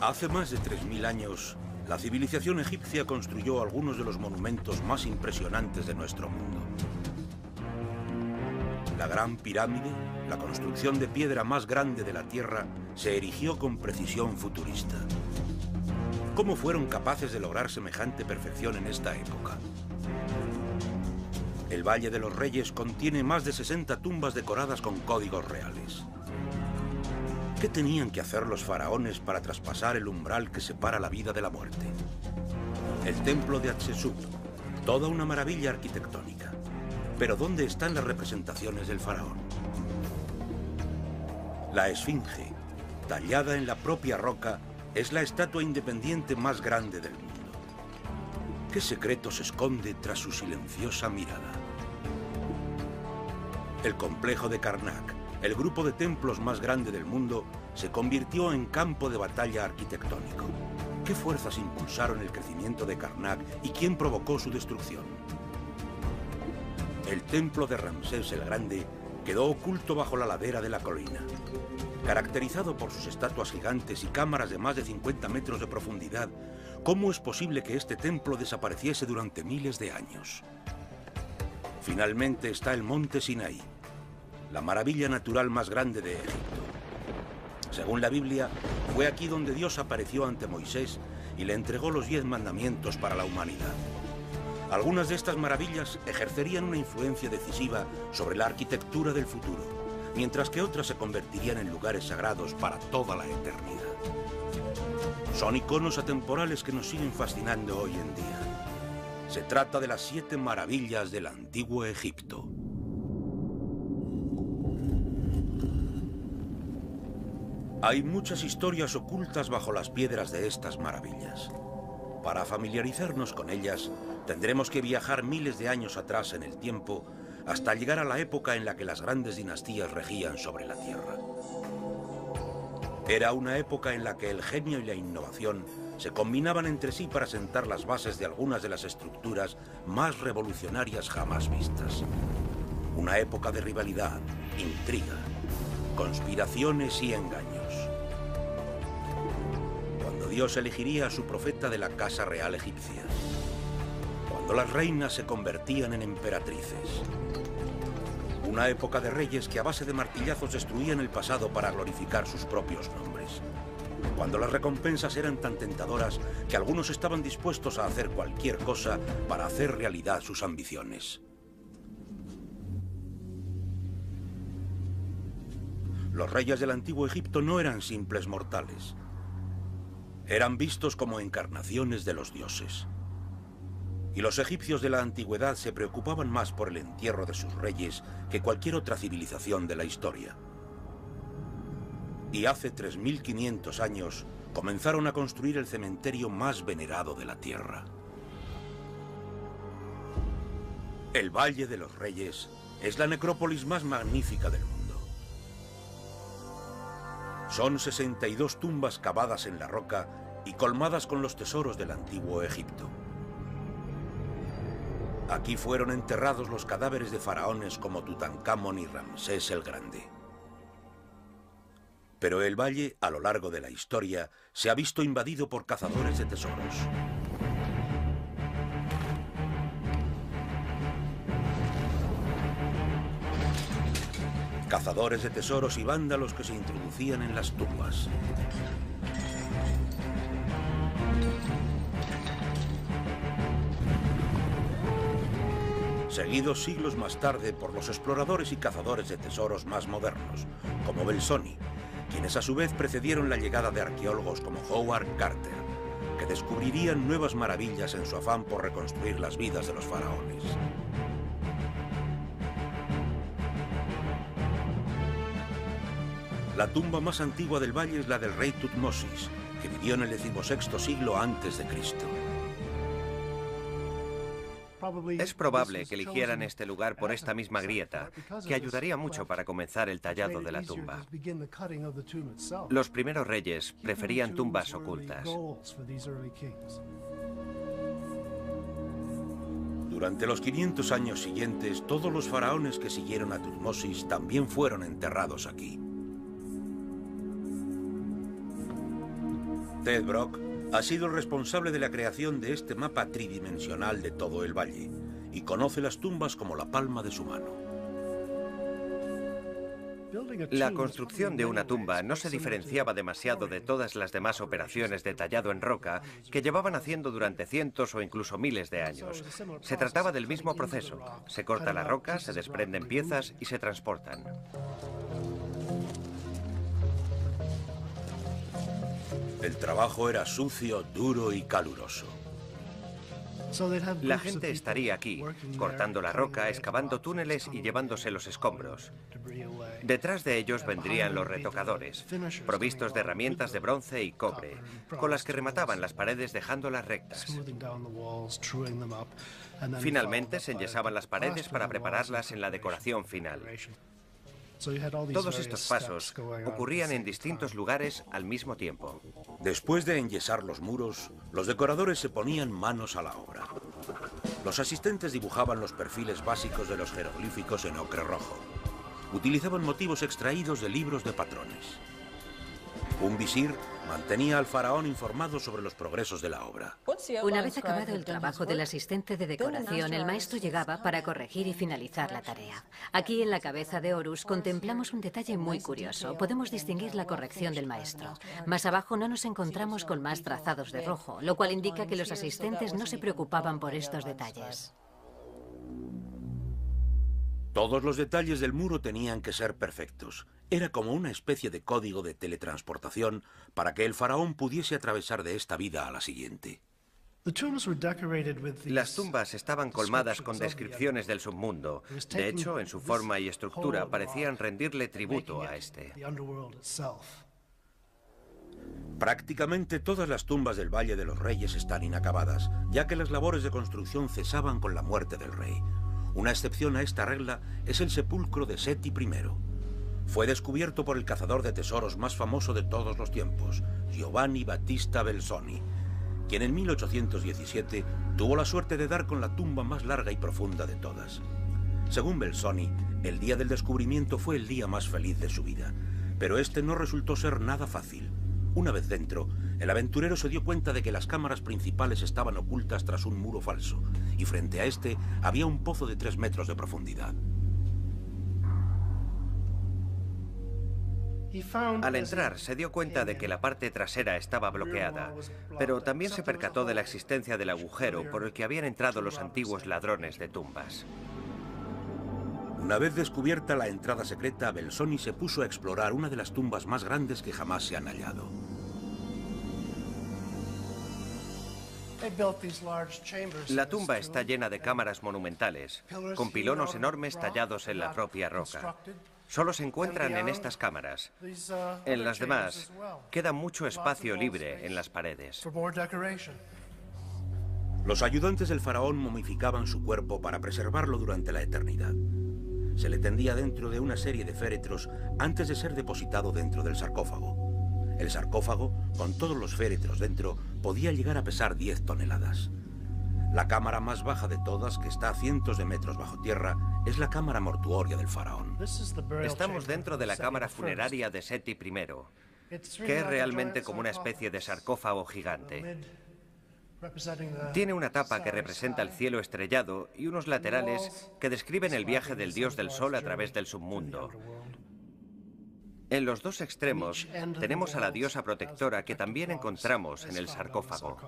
Hace más de 3000 años, la civilización egipcia construyó algunos de los monumentos más impresionantes de nuestro mundo. La Gran Pirámide, la construcción de piedra más grande de la Tierra, se erigió con precisión futurista. ¿Cómo fueron capaces de lograr semejante perfección en esta época? El Valle de los Reyes contiene más de 60 tumbas decoradas con códigos reales. ¿Qué tenían que hacer los faraones para traspasar el umbral que separa la vida de la muerte? El templo de Hatshepsut, toda una maravilla arquitectónica. Pero ¿dónde están las representaciones del faraón? La Esfinge, tallada en la propia roca, es la estatua independiente más grande del mundo. ¿Qué secreto se esconde tras su silenciosa mirada? El complejo de Karnak, el grupo de templos más grande del mundo, se convirtió en campo de batalla arquitectónico. ¿Qué fuerzas impulsaron el crecimiento de Karnak y quién provocó su destrucción? El templo de Ramsés el Grande quedó oculto bajo la ladera de la colina. Caracterizado por sus estatuas gigantes y cámaras de más de 50 metros de profundidad, ¿cómo es posible que este templo desapareciese durante miles de años? Finalmente está el monte Sinaí, la maravilla natural más grande de Egipto. Según la Biblia, fue aquí donde Dios apareció ante Moisés y le entregó los 10 mandamientos para la humanidad. Algunas de estas maravillas ejercerían una influencia decisiva sobre la arquitectura del futuro, mientras que otras se convertirían en lugares sagrados para toda la eternidad. Son iconos atemporales que nos siguen fascinando hoy en día. Se trata de las 7 maravillas del antiguo Egipto. Hay muchas historias ocultas bajo las piedras de estas maravillas. Para familiarizarnos con ellas, tendremos que viajar miles de años atrás en el tiempo hasta llegar a la época en la que las grandes dinastías regían sobre la Tierra. Era una época en la que el genio y la innovación se combinaban entre sí para sentar las bases de algunas de las estructuras más revolucionarias jamás vistas. Una época de rivalidad, intriga, conspiraciones y engaños. Cuando Dios elegiría a su profeta de la Casa Real egipcia. Cuando las reinas se convertían en emperatrices. Una época de reyes que a base de martillazos destruían el pasado para glorificar sus propios nombres. Cuando las recompensas eran tan tentadoras que algunos estaban dispuestos a hacer cualquier cosa para hacer realidad sus ambiciones. Los reyes del antiguo Egipto no eran simples mortales. Eran vistos como encarnaciones de los dioses. Y los egipcios de la antigüedad se preocupaban más por el entierro de sus reyes que cualquier otra civilización de la historia. Y hace 3500 años comenzaron a construir el cementerio más venerado de la Tierra. El Valle de los Reyes es la necrópolis más magnífica del mundo. Son 62 tumbas cavadas en la roca y colmadas con los tesoros del antiguo Egipto. Aquí fueron enterrados los cadáveres de faraones como Tutankamón y Ramsés el Grande. Pero el valle, a lo largo de la historia, se ha visto invadido por cazadores de tesoros. Cazadores de tesoros y vándalos que se introducían en las tumbas. Seguidos siglos más tarde por los exploradores y cazadores de tesoros más modernos, como Belzoni, quienes a su vez precedieron la llegada de arqueólogos como Howard Carter, que descubrirían nuevas maravillas en su afán por reconstruir las vidas de los faraones. La tumba más antigua del valle es la del rey Tutmosis, que vivió en el 16º siglo antes de Cristo. Es probable que eligieran este lugar por esta misma grieta, que ayudaría mucho para comenzar el tallado de la tumba. Los primeros reyes preferían tumbas ocultas. Durante los 500 años siguientes, todos los faraones que siguieron a Tutmosis también fueron enterrados aquí. Ted Brock ha sido el responsable de la creación de este mapa tridimensional de todo el valle y conoce las tumbas como la palma de su mano. La construcción de una tumba no se diferenciaba demasiado de todas las demás operaciones de tallado en roca que llevaban haciendo durante cientos o incluso miles de años. Se trataba del mismo proceso. Se corta la roca, se desprenden piezas y se transportan. El trabajo era sucio, duro y caluroso. La gente estaría aquí, cortando la roca, excavando túneles y llevándose los escombros. Detrás de ellos vendrían los retocadores, provistos de herramientas de bronce y cobre, con las que remataban las paredes dejándolas rectas. Finalmente se enyesaban las paredes para prepararlas en la decoración final. Todos estos pasos ocurrían en distintos lugares al mismo tiempo. Después de enyesar los muros, los decoradores se ponían manos a la obra. Los asistentes dibujaban los perfiles básicos de los jeroglíficos en ocre rojo. Utilizaban motivos extraídos de libros de patrones. Un visir mantenía al faraón informado sobre los progresos de la obra. Una vez acabado el trabajo del asistente de decoración, el maestro llegaba para corregir y finalizar la tarea. Aquí en la cabeza de Horus contemplamos un detalle muy curioso. Podemos distinguir la corrección del maestro. Más abajo no nos encontramos con más trazados de rojo, lo cual indica que los asistentes no se preocupaban por estos detalles. Todos los detalles del muro tenían que ser perfectos. Era como una especie de código de teletransportación para que el faraón pudiese atravesar de esta vida a la siguiente. Las tumbas estaban colmadas con descripciones del submundo. De hecho, en su forma y estructura parecían rendirle tributo a este. Prácticamente todas las tumbas del Valle de los Reyes están inacabadas, ya que las labores de construcción cesaban con la muerte del rey. Una excepción a esta regla es el sepulcro de Seti I. Fue descubierto por el cazador de tesoros más famoso de todos los tiempos, Giovanni Battista Belzoni, quien en 1817 tuvo la suerte de dar con la tumba más larga y profunda de todas. Según Belzoni, el día del descubrimiento fue el día más feliz de su vida, pero este no resultó ser nada fácil. Una vez dentro, el aventurero se dio cuenta de que las cámaras principales estaban ocultas tras un muro falso, y frente a este había un pozo de 3 metros de profundidad. Al entrar, se dio cuenta de que la parte trasera estaba bloqueada, pero también se percató de la existencia del agujero por el que habían entrado los antiguos ladrones de tumbas. Una vez descubierta la entrada secreta, Belzoni se puso a explorar una de las tumbas más grandes que jamás se han hallado. La tumba está llena de cámaras monumentales, con pilonos enormes tallados en la propia roca. Solo se encuentran en estas cámaras. En las demás, queda mucho espacio libre en las paredes. Los ayudantes del faraón momificaban su cuerpo para preservarlo durante la eternidad. Se le tendía dentro de una serie de féretros antes de ser depositado dentro del sarcófago. El sarcófago, con todos los féretros dentro, podía llegar a pesar 10 toneladas. La cámara más baja de todas, que está a cientos de metros bajo tierra, es la cámara mortuoria del faraón. Estamos dentro de la cámara funeraria de Seti I, que es realmente como una especie de sarcófago gigante. Tiene una tapa que representa el cielo estrellado y unos laterales que describen el viaje del dios del sol a través del submundo. En los dos extremos tenemos a la diosa protectora que también encontramos en el sarcófago.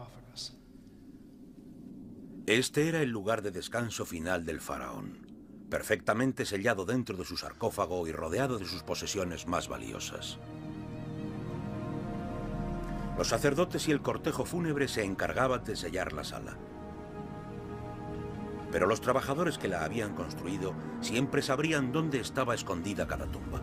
Este era el lugar de descanso final del faraón, perfectamente sellado dentro de su sarcófago y rodeado de sus posesiones más valiosas. Los sacerdotes y el cortejo fúnebre se encargaban de sellar la sala. Pero los trabajadores que la habían construido siempre sabrían dónde estaba escondida cada tumba.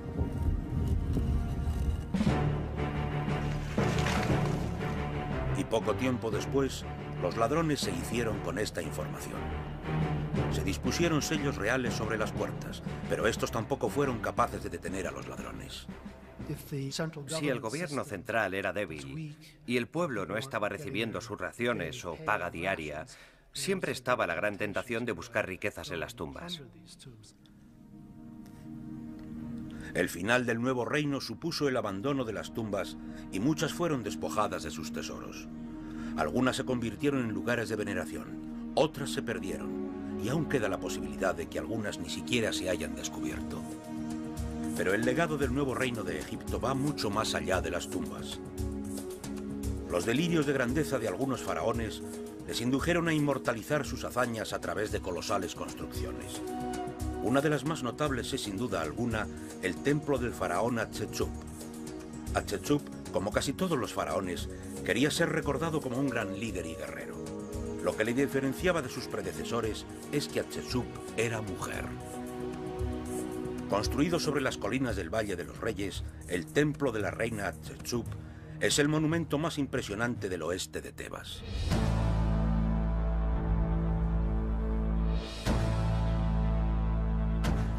Y poco tiempo después, los ladrones se hicieron con esta información. Se dispusieron sellos reales sobre las puertas, pero estos tampoco fueron capaces de detener a los ladrones. Si el gobierno central era débil y el pueblo no estaba recibiendo sus raciones o paga diaria, siempre estaba la gran tentación de buscar riquezas en las tumbas. El final del nuevo reino supuso el abandono de las tumbas y muchas fueron despojadas de sus tesoros. Algunas se convirtieron en lugares de veneración, otras se perdieron, y aún queda la posibilidad de que algunas ni siquiera se hayan descubierto. Pero el legado del nuevo reino de Egipto va mucho más allá de las tumbas. Los delirios de grandeza de algunos faraones les indujeron a inmortalizar sus hazañas a través de colosales construcciones. Una de las más notables es sin duda alguna el templo del faraón Hatshepsut. Hatshepsut, como casi todos los faraones, quería ser recordado como un gran líder y guerrero. Lo que le diferenciaba de sus predecesores es que Hatshepsut era mujer. Construido sobre las colinas del Valle de los Reyes, el templo de la reina Hatshepsut es el monumento más impresionante del oeste de Tebas.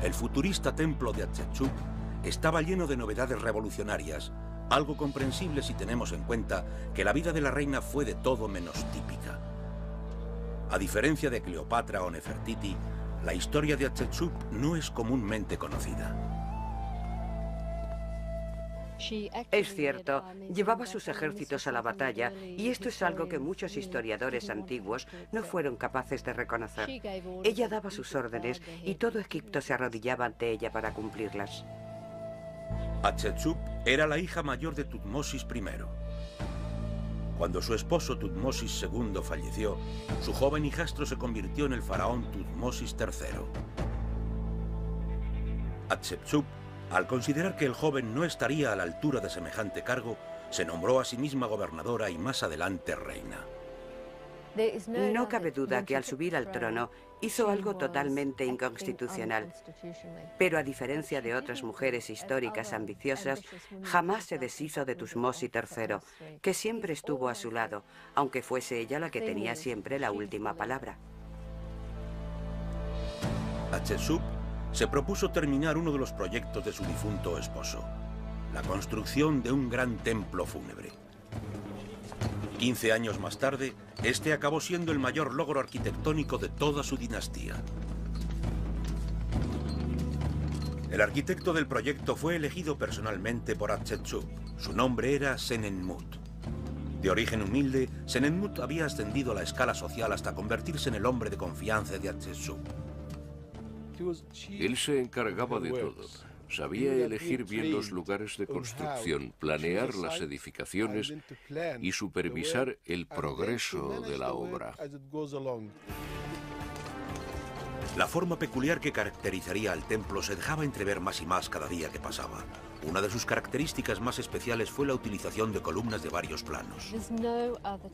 El futurista templo de Hatshepsut estaba lleno de novedades revolucionarias, algo comprensible si tenemos en cuenta que la vida de la reina fue de todo menos típica. A diferencia de Cleopatra o Nefertiti, la historia de Hatshepsut no es comúnmente conocida. Es cierto, llevaba sus ejércitos a la batalla y esto es algo que muchos historiadores antiguos no fueron capaces de reconocer. Ella daba sus órdenes y todo Egipto se arrodillaba ante ella para cumplirlas. Hatshepsut era la hija mayor de Tutmosis I. Cuando su esposo Tutmosis II falleció, su joven hijastro se convirtió en el faraón Tutmosis III. Hatshepsut, al considerar que el joven no estaría a la altura de semejante cargo, se nombró a sí misma gobernadora y más adelante reina. No cabe duda que al subir al trono hizo algo totalmente inconstitucional, pero a diferencia de otras mujeres históricas ambiciosas, jamás se deshizo de Tutmosis III, que siempre estuvo a su lado, aunque fuese ella la que tenía siempre la última palabra. Hatshepsut se propuso terminar uno de los proyectos de su difunto esposo, la construcción de un gran templo fúnebre. 15 años más tarde, este acabó siendo el mayor logro arquitectónico de toda su dinastía. El arquitecto del proyecto fue elegido personalmente por Hatshepsut. Su nombre era Senenmut. De origen humilde, Senenmut había ascendido a la escala social hasta convertirse en el hombre de confianza de Hatshepsut. Él se encargaba de todo. Sabía elegir bien los lugares de construcción, planear las edificaciones y supervisar el progreso de la obra. La forma peculiar que caracterizaría al templo se dejaba entrever más y más cada día que pasaba. Una de sus características más especiales fue la utilización de columnas de varios planos.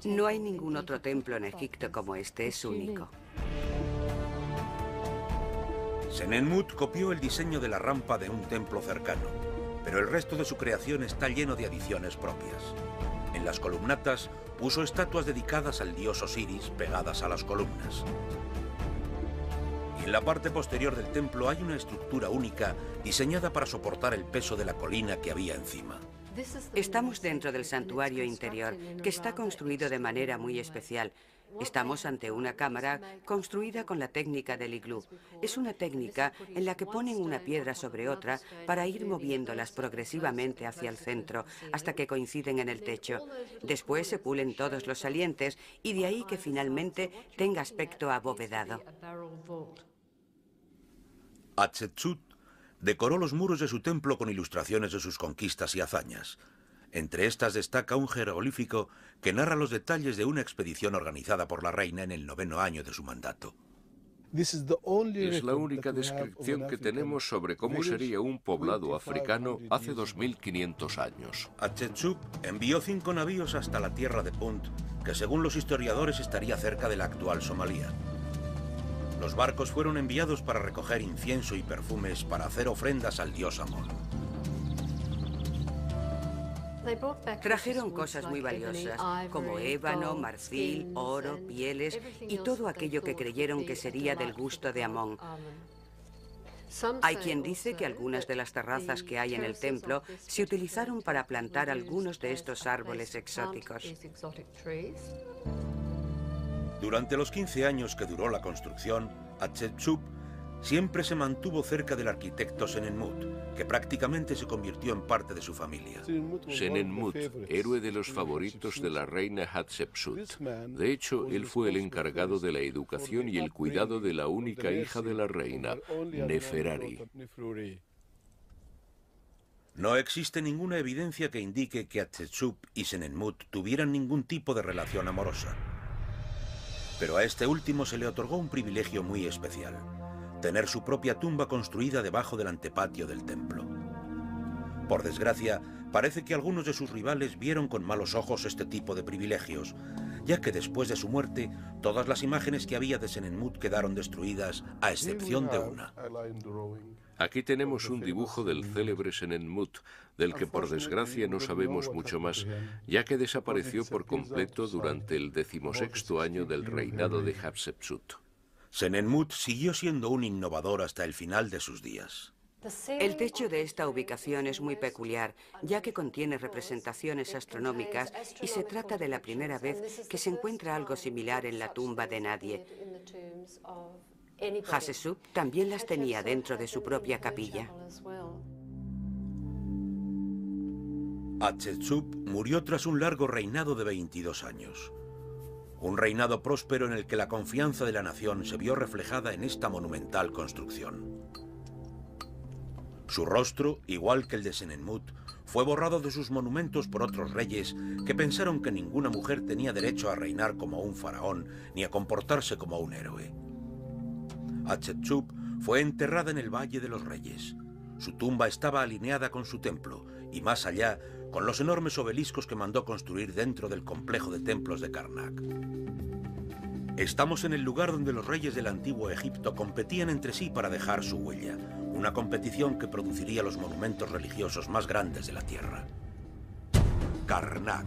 No hay ningún otro templo en Egipto como este, es único. Senenmut copió el diseño de la rampa de un templo cercano, pero el resto de su creación está lleno de adiciones propias. En las columnatas puso estatuas dedicadas al dios Osiris pegadas a las columnas. Y en la parte posterior del templo hay una estructura única diseñada para soportar el peso de la colina que había encima. Estamos dentro del santuario interior, que está construido de manera muy especial. Estamos ante una cámara construida con la técnica del iglú. Es una técnica en la que ponen una piedra sobre otra para ir moviéndolas progresivamente hacia el centro, hasta que coinciden en el techo. Después se pulen todos los salientes y de ahí que finalmente tenga aspecto abovedado. Hatshepsut decoró los muros de su templo con ilustraciones de sus conquistas y hazañas. Entre estas destaca un jeroglífico que narra los detalles de una expedición organizada por la reina en el 9º año de su mandato. Es la única descripción que tenemos sobre cómo sería un poblado africano hace 2500 años. Hatshepsut envió 5 navíos hasta la tierra de Punt, que según los historiadores estaría cerca de la actual Somalia. Los barcos fueron enviados para recoger incienso y perfumes para hacer ofrendas al dios Amón. Trajeron cosas muy valiosas, como ébano, marfil, oro, pieles y todo aquello que creyeron que sería del gusto de Amón. Hay quien dice que algunas de las terrazas que hay en el templo se utilizaron para plantar algunos de estos árboles exóticos. Durante los 15 años que duró la construcción, Hatshepsut Siempre se mantuvo cerca del arquitecto Senenmut, que prácticamente se convirtió en parte de su familia. Senenmut, héroe de los favoritos de la reina Hatshepsut. De hecho, él fue el encargado de la educación y el cuidado de la única hija de la reina, Neferari. No existe ninguna evidencia que indique que Hatshepsut y Senenmut tuvieran ningún tipo de relación amorosa. Pero a este último se le otorgó un privilegio muy especial: tener su propia tumba construida debajo del antepatio del templo. Por desgracia, parece que algunos de sus rivales vieron con malos ojos este tipo de privilegios, ya que después de su muerte, todas las imágenes que había de Senenmut quedaron destruidas, a excepción de una. Aquí tenemos un dibujo del célebre Senenmut, del que por desgracia no sabemos mucho más, ya que desapareció por completo durante el 16º año del reinado de Hatshepsut. Senenmut siguió siendo un innovador hasta el final de sus días. El techo de esta ubicación es muy peculiar, ya que contiene representaciones astronómicas y se trata de la primera vez que se encuentra algo similar en la tumba de nadie. Hatshepsut también las tenía dentro de su propia capilla. Hatshepsut murió tras un largo reinado de 22 años. Un reinado próspero en el que la confianza de la nación se vio reflejada en esta monumental construcción. Su rostro, igual que el de Senenmut, fue borrado de sus monumentos por otros reyes que pensaron que ninguna mujer tenía derecho a reinar como un faraón ni a comportarse como un héroe. Hatshepsut fue enterrada en el Valle de los Reyes. Su tumba estaba alineada con su templo y más allá con los enormes obeliscos que mandó construir dentro del complejo de templos de Karnak. Estamos en el lugar donde los reyes del antiguo Egipto competían entre sí para dejar su huella, una competición que produciría los monumentos religiosos más grandes de la tierra. Karnak.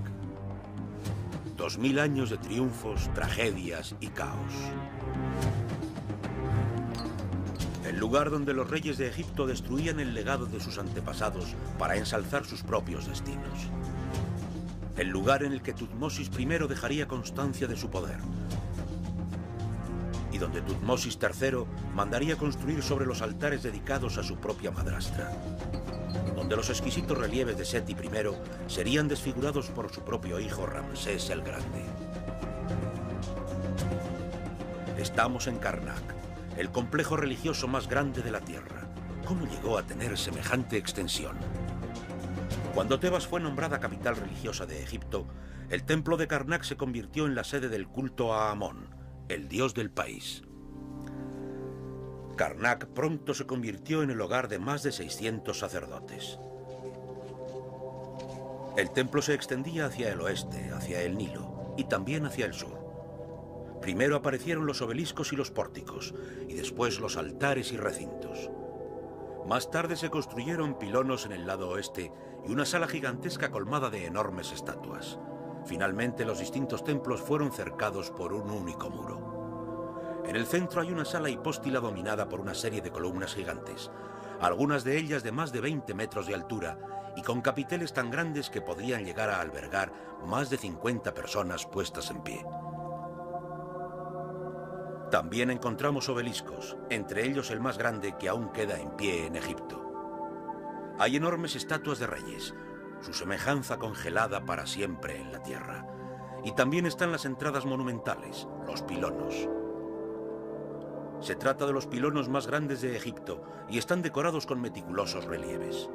2000 años de triunfos, tragedias y caos. El lugar donde los reyes de Egipto destruían el legado de sus antepasados para ensalzar sus propios destinos. El lugar en el que Tutmosis I dejaría constancia de su poder. Y donde Tutmosis III mandaría construir sobre los altares dedicados a su propia madrastra. Donde los exquisitos relieves de Seti I serían desfigurados por su propio hijo Ramsés el Grande. Estamos en Karnak, el complejo religioso más grande de la tierra. ¿Cómo llegó a tener semejante extensión? Cuando Tebas fue nombrada capital religiosa de Egipto, el templo de Karnak se convirtió en la sede del culto a Amón, el dios del país. Karnak pronto se convirtió en el hogar de más de 600 sacerdotes. El templo se extendía hacia el oeste, hacia el Nilo, y también hacia el sur. Primero aparecieron los obeliscos y los pórticos, y después los altares y recintos. Más tarde se construyeron pilonos en el lado oeste y una sala gigantesca colmada de enormes estatuas. Finalmente, los distintos templos fueron cercados por un único muro. En el centro hay una sala hipóstila dominada por una serie de columnas gigantes, algunas de ellas de más de 20 metros de altura y con capiteles tan grandes que podrían llegar a albergar más de 50 personas puestas en pie. También encontramos obeliscos, entre ellos el más grande que aún queda en pie en Egipto. Hay enormes estatuas de reyes, su semejanza congelada para siempre en la tierra. Y también están las entradas monumentales, los pilonos. Se trata de los pilonos más grandes de Egipto y están decorados con meticulosos relieves.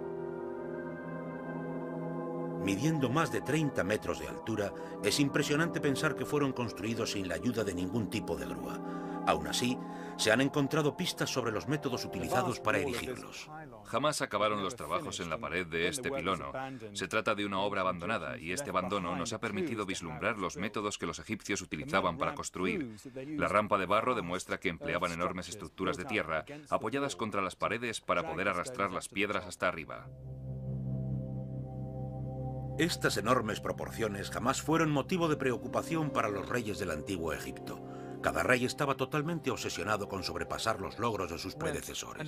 Midiendo más de 30 metros de altura, es impresionante pensar que fueron construidos sin la ayuda de ningún tipo de grúa. Aún así, se han encontrado pistas sobre los métodos utilizados para erigirlos. Jamás acabaron los trabajos en la pared de este pilono. Se trata de una obra abandonada y este abandono nos ha permitido vislumbrar los métodos que los egipcios utilizaban para construir. La rampa de barro demuestra que empleaban enormes estructuras de tierra apoyadas contra las paredes para poder arrastrar las piedras hasta arriba. Estas enormes proporciones jamás fueron motivo de preocupación para los reyes del antiguo Egipto. Cada rey estaba totalmente obsesionado con sobrepasar los logros de sus predecesores.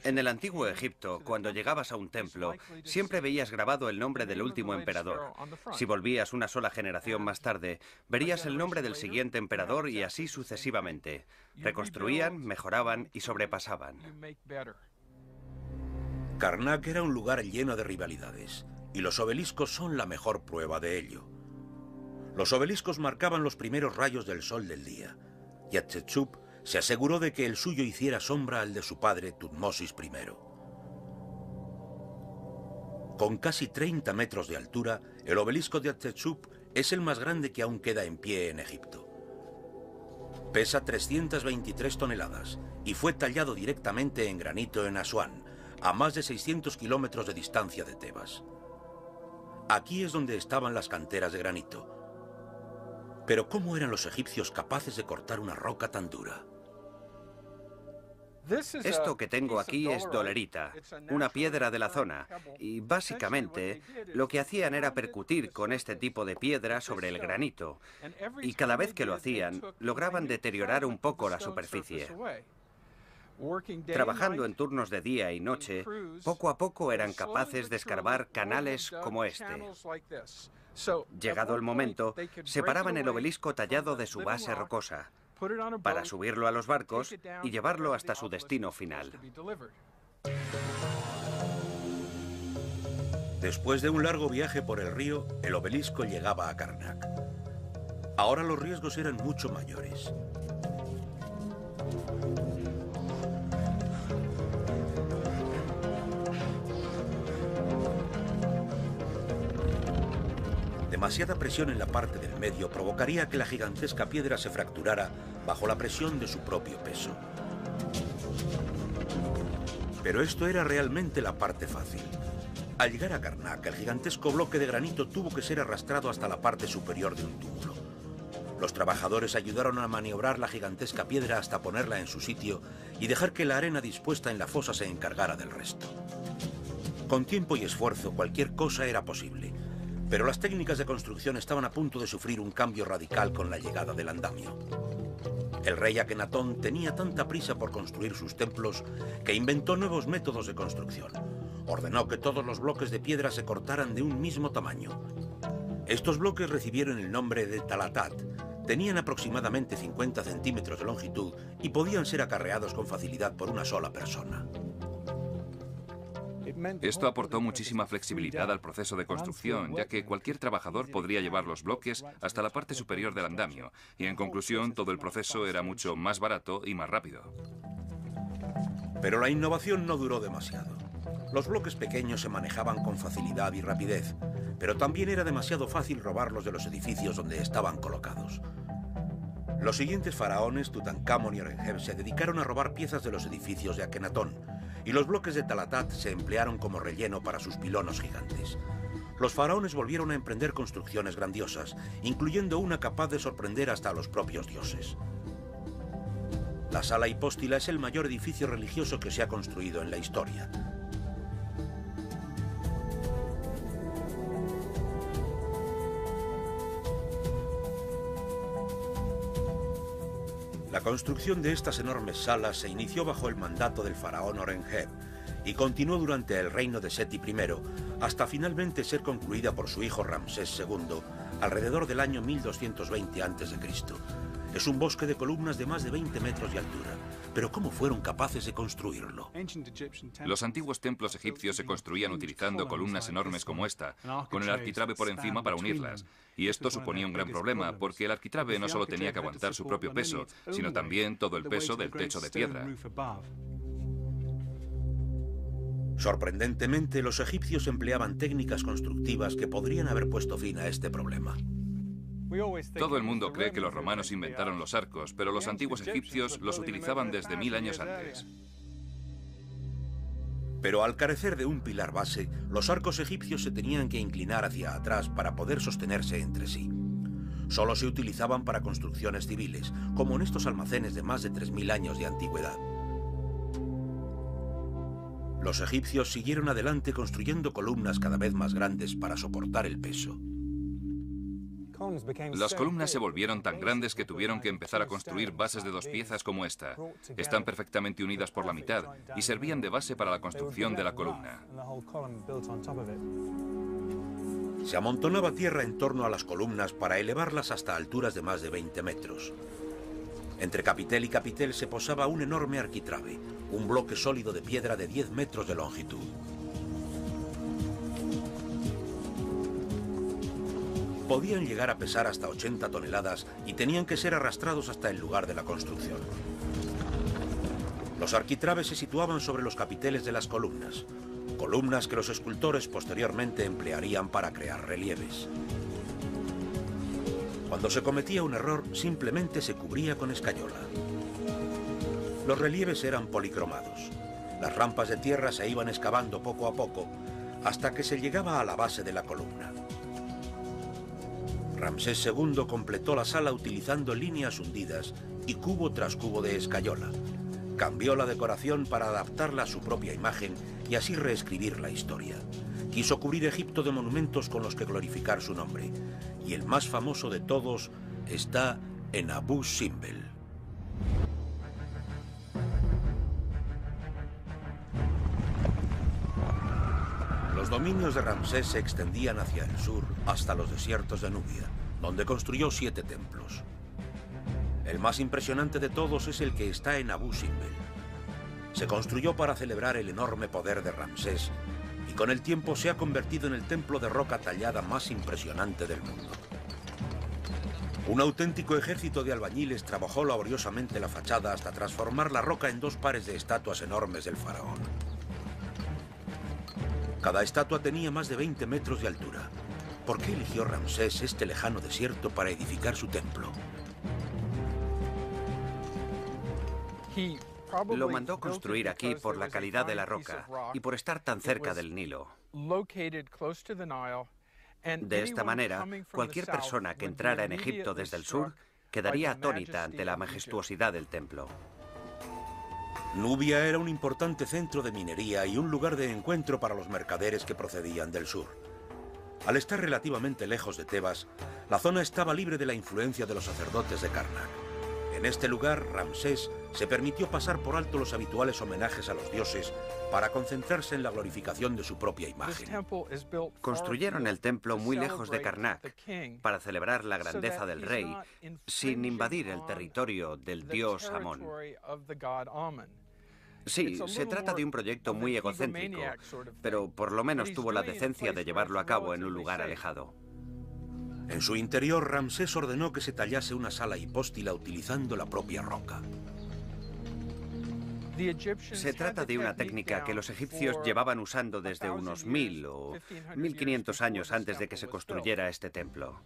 En el antiguo Egipto, cuando llegabas a un templo, siempre veías grabado el nombre del último emperador. Si volvías una sola generación más tarde, verías el nombre del siguiente emperador y así sucesivamente. Reconstruían, mejoraban y sobrepasaban. Karnak era un lugar lleno de rivalidades, y los obeliscos son la mejor prueba de ello. Los obeliscos marcaban los primeros rayos del sol del día, y Hatshepsut se aseguró de que el suyo hiciera sombra al de su padre Tutmosis I. Con casi 30 metros de altura, el obelisco de Hatshepsut es el más grande que aún queda en pie en Egipto. Pesa 323 toneladas y fue tallado directamente en granito en Asuán, a más de 600 kilómetros de distancia de Tebas. Aquí es donde estaban las canteras de granito. Pero ¿cómo eran los egipcios capaces de cortar una roca tan dura? Esto que tengo aquí es dolerita, una piedra de la zona, y básicamente lo que hacían era percutir con este tipo de piedra sobre el granito, y cada vez que lo hacían, lograban deteriorar un poco la superficie. Trabajando en turnos de día y noche, poco a poco eran capaces de escarbar canales como este. Llegado el momento, separaban el obelisco tallado de su base rocosa, para subirlo a los barcos y llevarlo hasta su destino final. Después de un largo viaje por el río, el obelisco llegaba a Karnak. Ahora los riesgos eran mucho mayores. Demasiada presión en la parte del medio provocaría que la gigantesca piedra se fracturara bajo la presión de su propio peso. Pero esto era realmente la parte fácil. Al llegar a Karnak, el gigantesco bloque de granito tuvo que ser arrastrado hasta la parte superior de un túmulo. Los trabajadores ayudaron a maniobrar la gigantesca piedra hasta ponerla en su sitio y dejar que la arena dispuesta en la fosa se encargara del resto. Con tiempo y esfuerzo, cualquier cosa era posible. Pero las técnicas de construcción estaban a punto de sufrir un cambio radical con la llegada del andamio. El rey Akenatón tenía tanta prisa por construir sus templos que inventó nuevos métodos de construcción. Ordenó que todos los bloques de piedra se cortaran de un mismo tamaño. Estos bloques recibieron el nombre de talatat. Tenían aproximadamente 50 centímetros de longitud y podían ser acarreados con facilidad por una sola persona. Esto aportó muchísima flexibilidad al proceso de construcción, ya que cualquier trabajador podría llevar los bloques hasta la parte superior del andamio, y en conclusión todo el proceso era mucho más barato y más rápido. Pero la innovación no duró demasiado. Los bloques pequeños se manejaban con facilidad y rapidez, pero también era demasiado fácil robarlos de los edificios donde estaban colocados. Los siguientes faraones, Tutankamón y Orenheb, se dedicaron a robar piezas de los edificios de Akenatón, y los bloques de talatat se emplearon como relleno para sus pilonos gigantes. Los faraones volvieron a emprender construcciones grandiosas, incluyendo una capaz de sorprender hasta a los propios dioses. La Sala Hipóstila es el mayor edificio religioso que se ha construido en la historia. La construcción de estas enormes salas se inició bajo el mandato del faraón Orenheb y continuó durante el reino de Seti I, hasta finalmente ser concluida por su hijo Ramsés II, alrededor del año 1220 a.C. Es un bosque de columnas de más de 20 metros de altura. Pero ¿cómo fueron capaces de construirlo? Los antiguos templos egipcios se construían utilizando columnas enormes como esta, con el arquitrabe por encima para unirlas. Y esto suponía un gran problema, porque el arquitrabe no solo tenía que aguantar su propio peso, sino también todo el peso del techo de piedra. Sorprendentemente, los egipcios empleaban técnicas constructivas que podrían haber puesto fin a este problema. Todo el mundo cree que los romanos inventaron los arcos, pero los antiguos egipcios los utilizaban desde 1000 años antes. Pero al carecer de un pilar base, los arcos egipcios se tenían que inclinar hacia atrás para poder sostenerse entre sí. Solo se utilizaban para construcciones civiles, como en estos almacenes de más de 3000 años de antigüedad. Los egipcios siguieron adelante construyendo columnas cada vez más grandes para soportar el peso. Las columnas se volvieron tan grandes que tuvieron que empezar a construir bases de 2 piezas como esta. Están perfectamente unidas por la mitad y servían de base para la construcción de la columna. Se amontonaba tierra en torno a las columnas para elevarlas hasta alturas de más de 20 metros. Entre capitel y capitel se posaba un enorme arquitrabe, un bloque sólido de piedra de 10 metros de longitud. Podían llegar a pesar hasta 80 toneladas y tenían que ser arrastrados hasta el lugar de la construcción. Los arquitrabes se situaban sobre los capiteles de las columnas, columnas que los escultores posteriormente emplearían para crear relieves. Cuando se cometía un error, simplemente se cubría con escayola. Los relieves eran policromados. Las rampas de tierra se iban excavando poco a poco hasta que se llegaba a la base de la columna. Ramsés II completó la sala utilizando líneas hundidas y cubo tras cubo de escayola. Cambió la decoración para adaptarla a su propia imagen y así reescribir la historia. Quiso cubrir Egipto de monumentos con los que glorificar su nombre. Y el más famoso de todos está en Abu Simbel. Los dominios de Ramsés se extendían hacia el sur hasta los desiertos de Nubia, donde construyó 7 templos. El más impresionante de todos es el que está en Abu Simbel. Se construyó para celebrar el enorme poder de Ramsés y con el tiempo se ha convertido en el templo de roca tallada más impresionante del mundo. Un auténtico ejército de albañiles trabajó laboriosamente la fachada hasta transformar la roca en 2 pares de estatuas enormes del faraón. Cada estatua tenía más de 20 metros de altura. ¿Por qué eligió Ramsés este lejano desierto para edificar su templo? Lo mandó construir aquí por la calidad de la roca y por estar tan cerca del Nilo. De esta manera, cualquier persona que entrara en Egipto desde el sur quedaría atónita ante la majestuosidad del templo. Nubia era un importante centro de minería y un lugar de encuentro para los mercaderes que procedían del sur. Al estar relativamente lejos de Tebas, la zona estaba libre de la influencia de los sacerdotes de Karnak. En este lugar, Ramsés se permitió pasar por alto los habituales homenajes a los dioses para concentrarse en la glorificación de su propia imagen. Construyeron el templo muy lejos de Karnak para celebrar la grandeza del rey, sin invadir el territorio del dios Amón. Sí, se trata de un proyecto muy egocéntrico, pero por lo menos tuvo la decencia de llevarlo a cabo en un lugar alejado. En su interior, Ramsés ordenó que se tallase una sala hipóstila utilizando la propia roca. Se trata de una técnica que los egipcios llevaban usando desde unos 1000 o 1500 años antes de que se construyera este templo.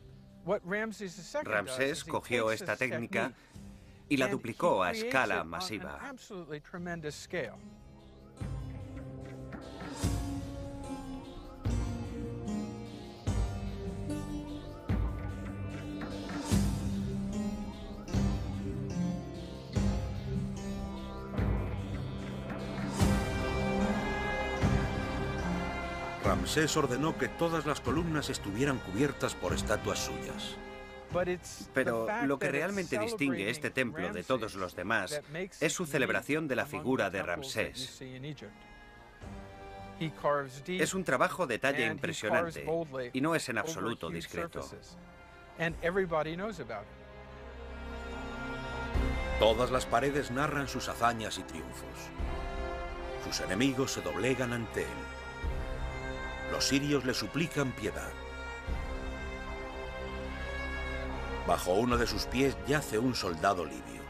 Ramsés cogió esta técnica y la duplicó a escala masiva. Ramsés ordenó que todas las columnas estuvieran cubiertas por estatuas suyas. Pero lo que realmente distingue este templo de todos los demás es su celebración de la figura de Ramsés. Es un trabajo de talla impresionante y no es en absoluto discreto. Todas las paredes narran sus hazañas y triunfos. Sus enemigos se doblegan ante él. Los sirios le suplican piedad. Bajo uno de sus pies yace un soldado libio.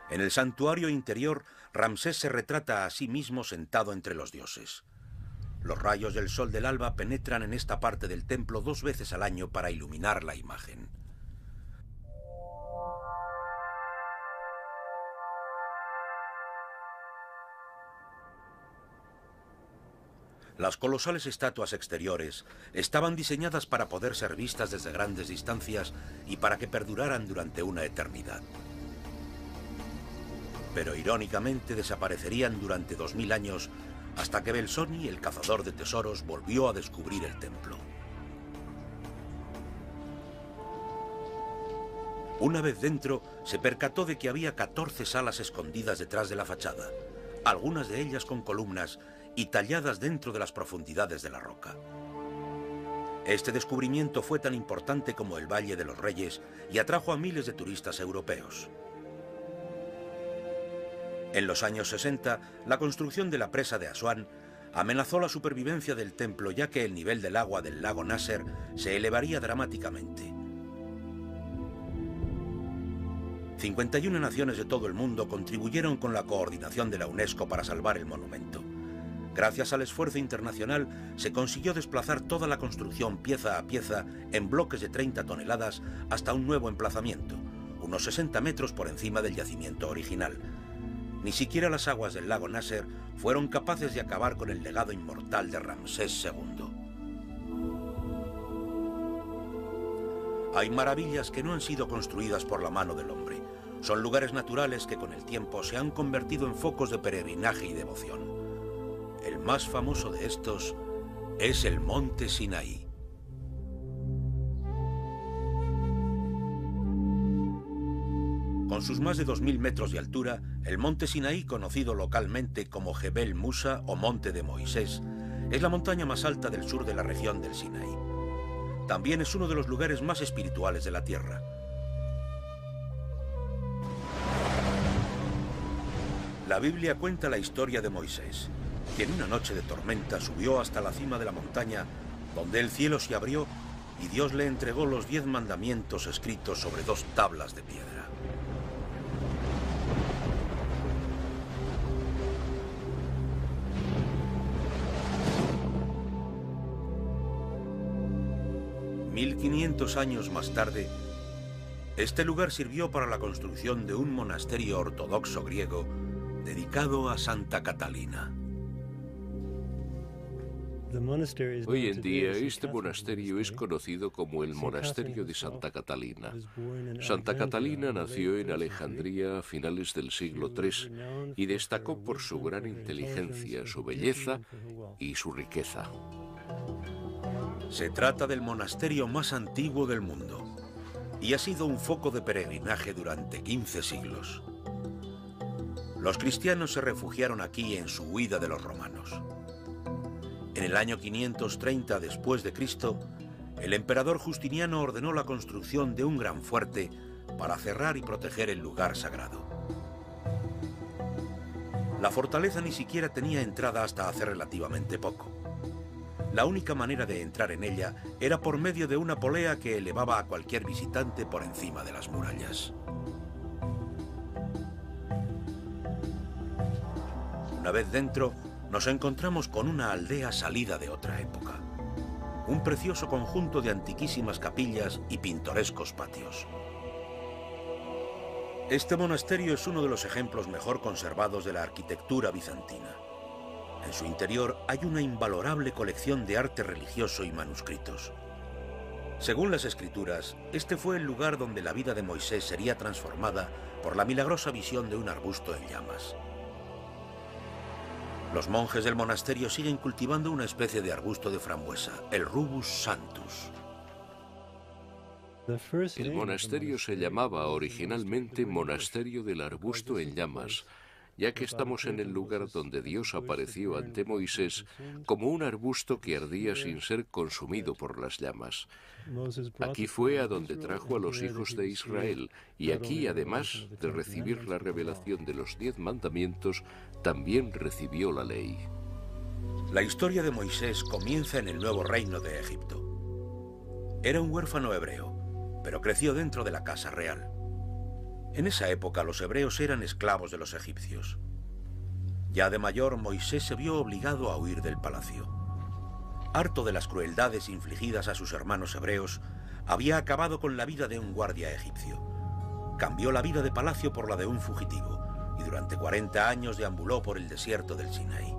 En el santuario interior, Ramsés se retrata a sí mismo sentado entre los dioses. Los rayos del sol del alba penetran en esta parte del templo 2 veces al año para iluminar la imagen. Las colosales estatuas exteriores estaban diseñadas para poder ser vistas desde grandes distancias y para que perduraran durante una eternidad. Pero irónicamente desaparecerían durante 2000 años hasta que Belzoni, el cazador de tesoros, volvió a descubrir el templo. Una vez dentro, se percató de que había 14 salas escondidas detrás de la fachada, algunas de ellas con columnas y talladas dentro de las profundidades de la roca. Este descubrimiento fue tan importante como el Valle de los Reyes y atrajo a miles de turistas europeos. En los años 60, la construcción de la presa de Asuán amenazó la supervivencia del templo, ya que el nivel del agua del lago Nasser se elevaría dramáticamente. 51 naciones de todo el mundo contribuyeron con la coordinación de la UNESCO para salvar el monumento. Gracias al esfuerzo internacional, se consiguió desplazar toda la construcción pieza a pieza en bloques de 30 toneladas hasta un nuevo emplazamiento, unos 60 metros por encima del yacimiento original. Ni siquiera las aguas del lago Nasser fueron capaces de acabar con el legado inmortal de Ramsés II. Hay maravillas que no han sido construidas por la mano del hombre. Son lugares naturales que con el tiempo se han convertido en focos de peregrinaje y devoción. El más famoso de estos es el Monte Sinaí. Con sus más de 2000 metros de altura, el Monte Sinaí, conocido localmente como Jebel Musa o Monte de Moisés, es la montaña más alta del sur de la región del Sinaí. También es uno de los lugares más espirituales de la tierra. La Biblia cuenta la historia de Moisés, que en una noche de tormenta subió hasta la cima de la montaña, donde el cielo se abrió y Dios le entregó los 10 mandamientos escritos sobre 2 tablas de piedra. $1500 años más tarde, este lugar sirvió para la construcción de un monasterio ortodoxo griego dedicado a Santa Catalina. Hoy en día este monasterio es conocido como el Monasterio de Santa Catalina. Santa Catalina nació en Alejandría a finales del siglo III y destacó por su gran inteligencia, su belleza y su riqueza. Se trata del monasterio más antiguo del mundo y ha sido un foco de peregrinaje durante 15 siglos. Los cristianos se refugiaron aquí en su huida de los romanos. En el año 530 después de Cristo, el emperador Justiniano ordenó la construcción de un gran fuerte para cerrar y proteger el lugar sagrado. La fortaleza ni siquiera tenía entrada hasta hace relativamente poco. La única manera de entrar en ella era por medio de una polea que elevaba a cualquier visitante por encima de las murallas. Una vez dentro, nos encontramos con una aldea salida de otra época. Un precioso conjunto de antiquísimas capillas y pintorescos patios. Este monasterio es uno de los ejemplos mejor conservados de la arquitectura bizantina. En su interior hay una invalorable colección de arte religioso y manuscritos. Según las escrituras, este fue el lugar donde la vida de Moisés sería transformada por la milagrosa visión de un arbusto en llamas. Los monjes del monasterio siguen cultivando una especie de arbusto de frambuesa, el Rubus Santus. El monasterio se llamaba originalmente Monasterio del Arbusto en Llamas, ya que estamos en el lugar donde Dios apareció ante Moisés como un arbusto que ardía sin ser consumido por las llamas. Aquí fue a donde trajo a los hijos de Israel, y aquí, además de recibir la revelación de los 10 mandamientos, también recibió la ley. La historia de Moisés comienza en el nuevo reino de Egipto. Era un huérfano hebreo, pero creció dentro de la casa real. En esa época los hebreos eran esclavos de los egipcios. Ya de mayor, Moisés se vio obligado a huir del palacio. Harto de las crueldades infligidas a sus hermanos hebreos, había acabado con la vida de un guardia egipcio. Cambió la vida de palacio por la de un fugitivo y durante 40 años deambuló por el desierto del Sinaí.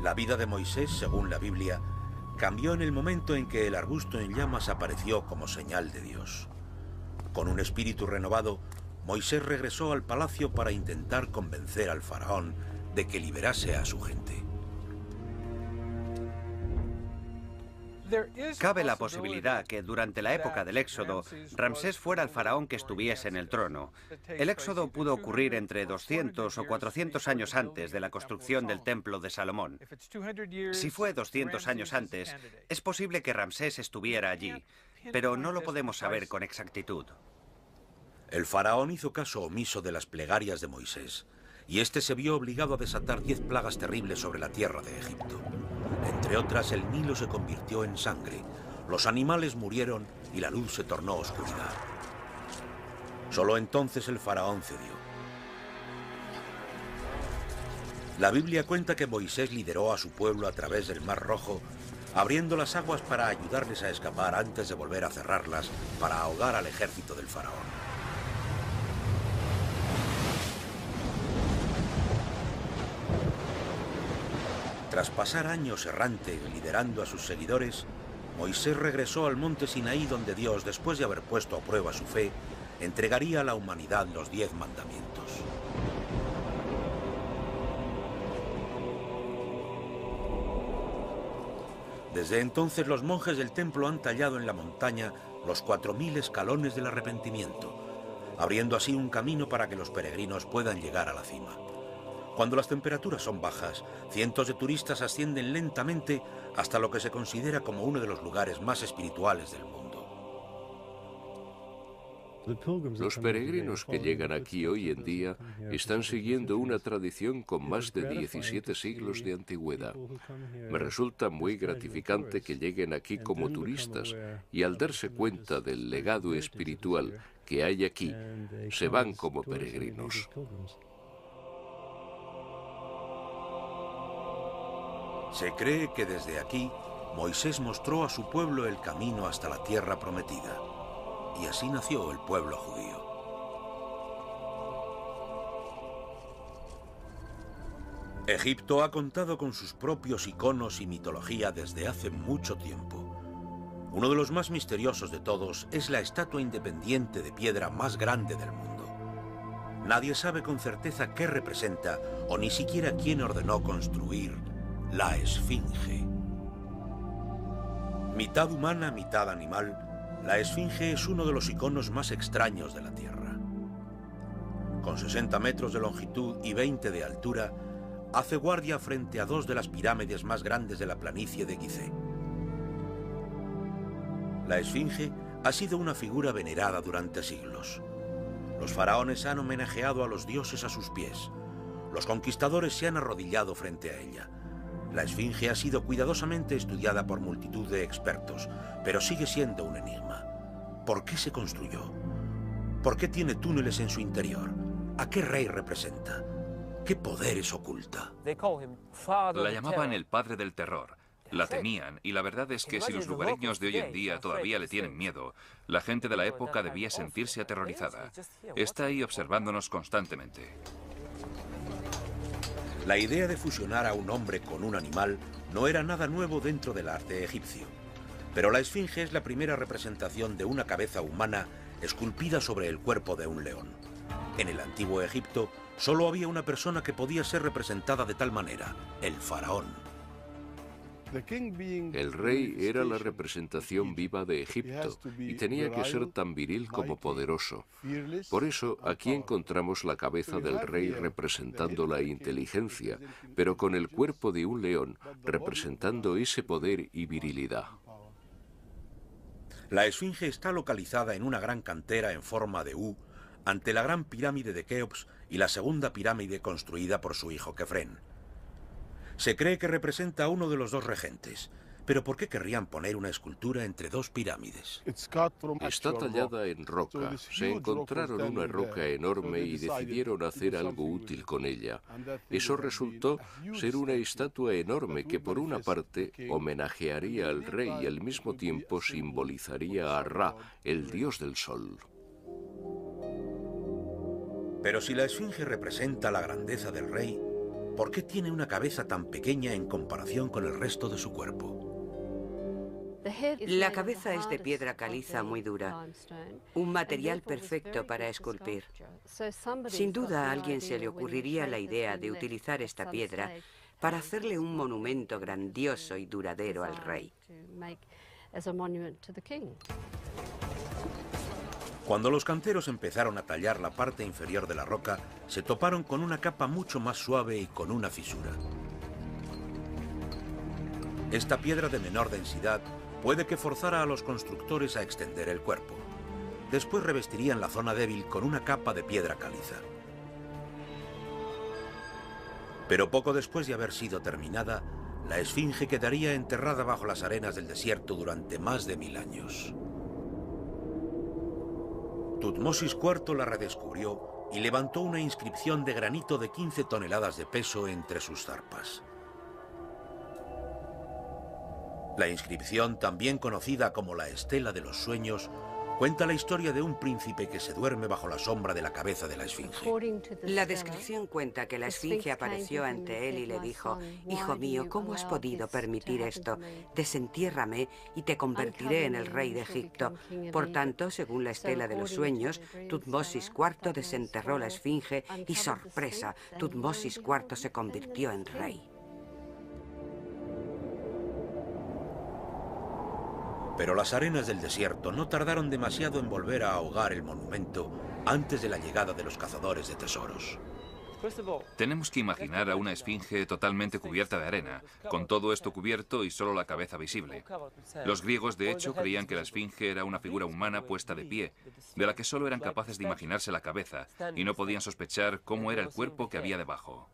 La vida de Moisés, según la Biblia, cambió en el momento en que el arbusto en llamas apareció como señal de Dios. Con un espíritu renovado, Moisés regresó al palacio para intentar convencer al faraón de que liberase a su gente. Cabe la posibilidad que durante la época del Éxodo, Ramsés fuera el faraón que estuviese en el trono. El Éxodo pudo ocurrir entre 200 o 400 años antes de la construcción del Templo de Salomón. Si fue 200 años antes, es posible que Ramsés estuviera allí, pero no lo podemos saber con exactitud. El faraón hizo caso omiso de las plegarias de Moisés, y éste se vio obligado a desatar 10 plagas terribles sobre la tierra de Egipto. Entre otras, el Nilo se convirtió en sangre, los animales murieron y la luz se tornó oscuridad. Solo entonces el faraón cedió. La Biblia cuenta que Moisés lideró a su pueblo a través del Mar Rojo, abriendo las aguas para ayudarles a escapar antes de volver a cerrarlas para ahogar al ejército del faraón. Tras pasar años errante liderando a sus seguidores, Moisés regresó al monte Sinaí donde Dios, después de haber puesto a prueba su fe, entregaría a la humanidad los 10 mandamientos. Desde entonces los monjes del templo han tallado en la montaña los 4000 escalones del arrepentimiento, abriendo así un camino para que los peregrinos puedan llegar a la cima. Cuando las temperaturas son bajas, cientos de turistas ascienden lentamente hasta lo que se considera como uno de los lugares más espirituales del mundo. Los peregrinos que llegan aquí hoy en día están siguiendo una tradición con más de 17 siglos de antigüedad. Me resulta muy gratificante que lleguen aquí como turistas y al darse cuenta del legado espiritual que hay aquí, se van como peregrinos. Se cree que desde aquí, Moisés mostró a su pueblo el camino hasta la tierra prometida, y así nació el pueblo judío. Egipto ha contado con sus propios iconos y mitología desde hace mucho tiempo. Uno de los más misteriosos de todos es la estatua independiente de piedra más grande del mundo. Nadie sabe con certeza qué representa o ni siquiera quién ordenó construir la Esfinge. Mitad humana, mitad animal, la Esfinge es uno de los iconos más extraños de la Tierra. Con 60 metros de longitud y 20 de altura, hace guardia frente a 2 de las pirámides más grandes de la planicie de Gizeh. La Esfinge ha sido una figura venerada durante siglos. Los faraones han homenajeado a los dioses a sus pies. Los conquistadores se han arrodillado frente a ella. La Esfinge ha sido cuidadosamente estudiada por multitud de expertos, pero sigue siendo un enigma. ¿Por qué se construyó? ¿Por qué tiene túneles en su interior? ¿A qué rey representa? ¿Qué poderes oculta? La llamaban el padre del terror. La temían, y la verdad es que si los lugareños de hoy en día todavía le tienen miedo, la gente de la época debía sentirse aterrorizada. Está ahí observándonos constantemente. La idea de fusionar a un hombre con un animal no era nada nuevo dentro del arte egipcio. Pero la Esfinge es la primera representación de una cabeza humana esculpida sobre el cuerpo de un león. En el antiguo Egipto, solo había una persona que podía ser representada de tal manera, el faraón. El rey era la representación viva de Egipto y tenía que ser tan viril como poderoso. Por eso aquí encontramos la cabeza del rey representando la inteligencia, pero con el cuerpo de un león representando ese poder y virilidad. La Esfinge está localizada en una gran cantera en forma de U ante la gran pirámide de Keops y la segunda pirámide construida por su hijo Kefren. Se cree que representa a uno de los 2 regentes. Pero ¿por qué querrían poner una escultura entre 2 pirámides? Está tallada en roca. Se encontraron una roca enorme y decidieron hacer algo útil con ella. Eso resultó ser una estatua enorme que por una parte homenajearía al rey y al mismo tiempo simbolizaría a Ra, el dios del sol. Pero si la Esfinge representa la grandeza del rey, ¿por qué tiene una cabeza tan pequeña en comparación con el resto de su cuerpo? La cabeza es de piedra caliza muy dura, un material perfecto para esculpir. Sin duda a alguien se le ocurriría la idea de utilizar esta piedra para hacerle un monumento grandioso y duradero al rey. Cuando los canteros empezaron a tallar la parte inferior de la roca, se toparon con una capa mucho más suave y con una fisura. Esta piedra de menor densidad puede que forzara a los constructores a extender el cuerpo. Después revestirían la zona débil con una capa de piedra caliza. Pero poco después de haber sido terminada, la esfinge quedaría enterrada bajo las arenas del desierto durante más de 1000 años. Tutmosis IV la redescubrió y levantó una inscripción de granito de 15 toneladas de peso entre sus zarpas. La inscripción, también conocida como la Estela de los Sueños, cuenta la historia de un príncipe que se duerme bajo la sombra de la cabeza de la esfinge. La descripción cuenta que la esfinge apareció ante él y le dijo: «Hijo mío, ¿cómo has podido permitir esto? Desentiérrame y te convertiré en el rey de Egipto». Por tanto, según la Estela de los Sueños, Tutmosis IV desenterró la esfinge y, sorpresa, Tutmosis IV se convirtió en rey. Pero las arenas del desierto no tardaron demasiado en volver a ahogar el monumento antes de la llegada de los cazadores de tesoros. Tenemos que imaginar a una esfinge totalmente cubierta de arena, con todo esto cubierto y solo la cabeza visible. Los griegos, de hecho, creían que la esfinge era una figura humana puesta de pie, de la que solo eran capaces de imaginarse la cabeza, y no podían sospechar cómo era el cuerpo que había debajo.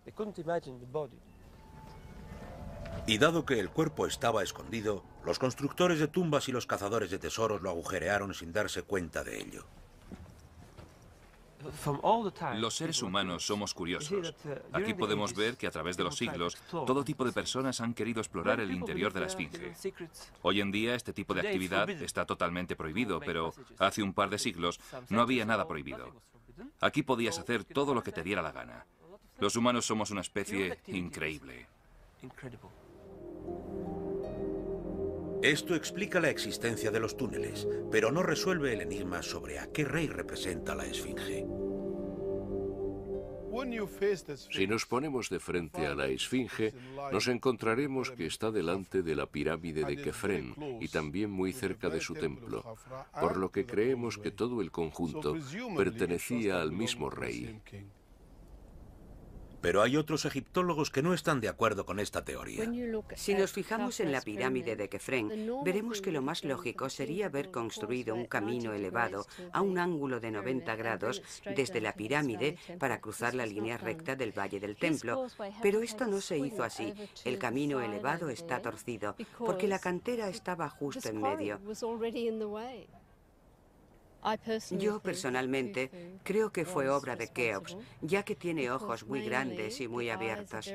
Y dado que el cuerpo estaba escondido, los constructores de tumbas y los cazadores de tesoros lo agujerearon sin darse cuenta de ello. Los seres humanos somos curiosos. Aquí podemos ver que a través de los siglos, todo tipo de personas han querido explorar el interior de la esfinge. Hoy en día este tipo de actividad está totalmente prohibido, pero hace un par de siglos no había nada prohibido. Aquí podías hacer todo lo que te diera la gana. Los humanos somos una especie increíble. Esto explica la existencia de los túneles, pero no resuelve el enigma sobre a qué rey representa la esfinge. Si nos ponemos de frente a la esfinge, nos encontraremos que está delante de la pirámide de Kefren y también muy cerca de su templo, por lo que creemos que todo el conjunto pertenecía al mismo rey. Pero hay otros egiptólogos que no están de acuerdo con esta teoría. Si nos fijamos en la pirámide de Kefren, veremos que lo más lógico sería haber construido un camino elevado a un ángulo de 90 grados desde la pirámide para cruzar la línea recta del Valle del Templo. Pero esto no se hizo así. El camino elevado está torcido, porque la cantera estaba justo en medio. Yo personalmente creo que fue obra de Keops, ya que tiene ojos muy grandes y muy abiertos.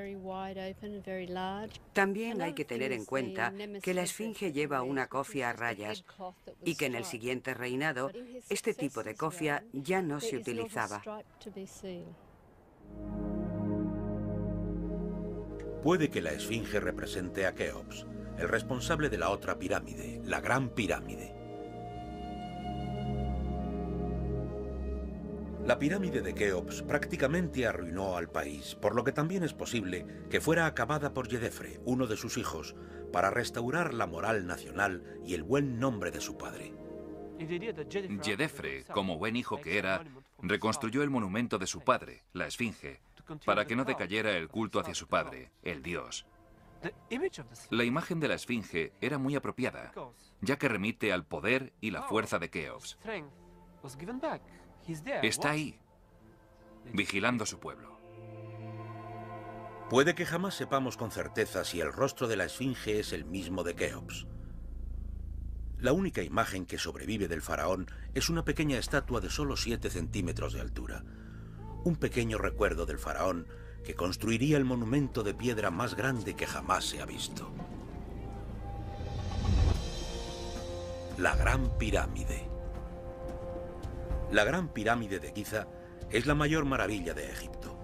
También hay que tener en cuenta que la esfinge lleva una cofia a rayas y que en el siguiente reinado este tipo de cofia ya no se utilizaba. Puede que la esfinge represente a Keops, el responsable de la otra pirámide, la Gran Pirámide. La pirámide de Keops prácticamente arruinó al país, por lo que también es posible que fuera acabada por Yedefre, uno de sus hijos, para restaurar la moral nacional y el buen nombre de su padre. Yedefre, como buen hijo que era, reconstruyó el monumento de su padre, la esfinge, para que no decayera el culto hacia su padre, el dios. La imagen de la esfinge era muy apropiada, ya que remite al poder y la fuerza de Keops. Está ahí, vigilando a su pueblo. Puede que jamás sepamos con certeza si el rostro de la esfinge es el mismo de Keops. La única imagen que sobrevive del faraón es una pequeña estatua de solo 7 centímetros de altura. Un pequeño recuerdo del faraón que construiría el monumento de piedra más grande que jamás se ha visto. La Gran Pirámide. La Gran Pirámide de Giza es la mayor maravilla de Egipto.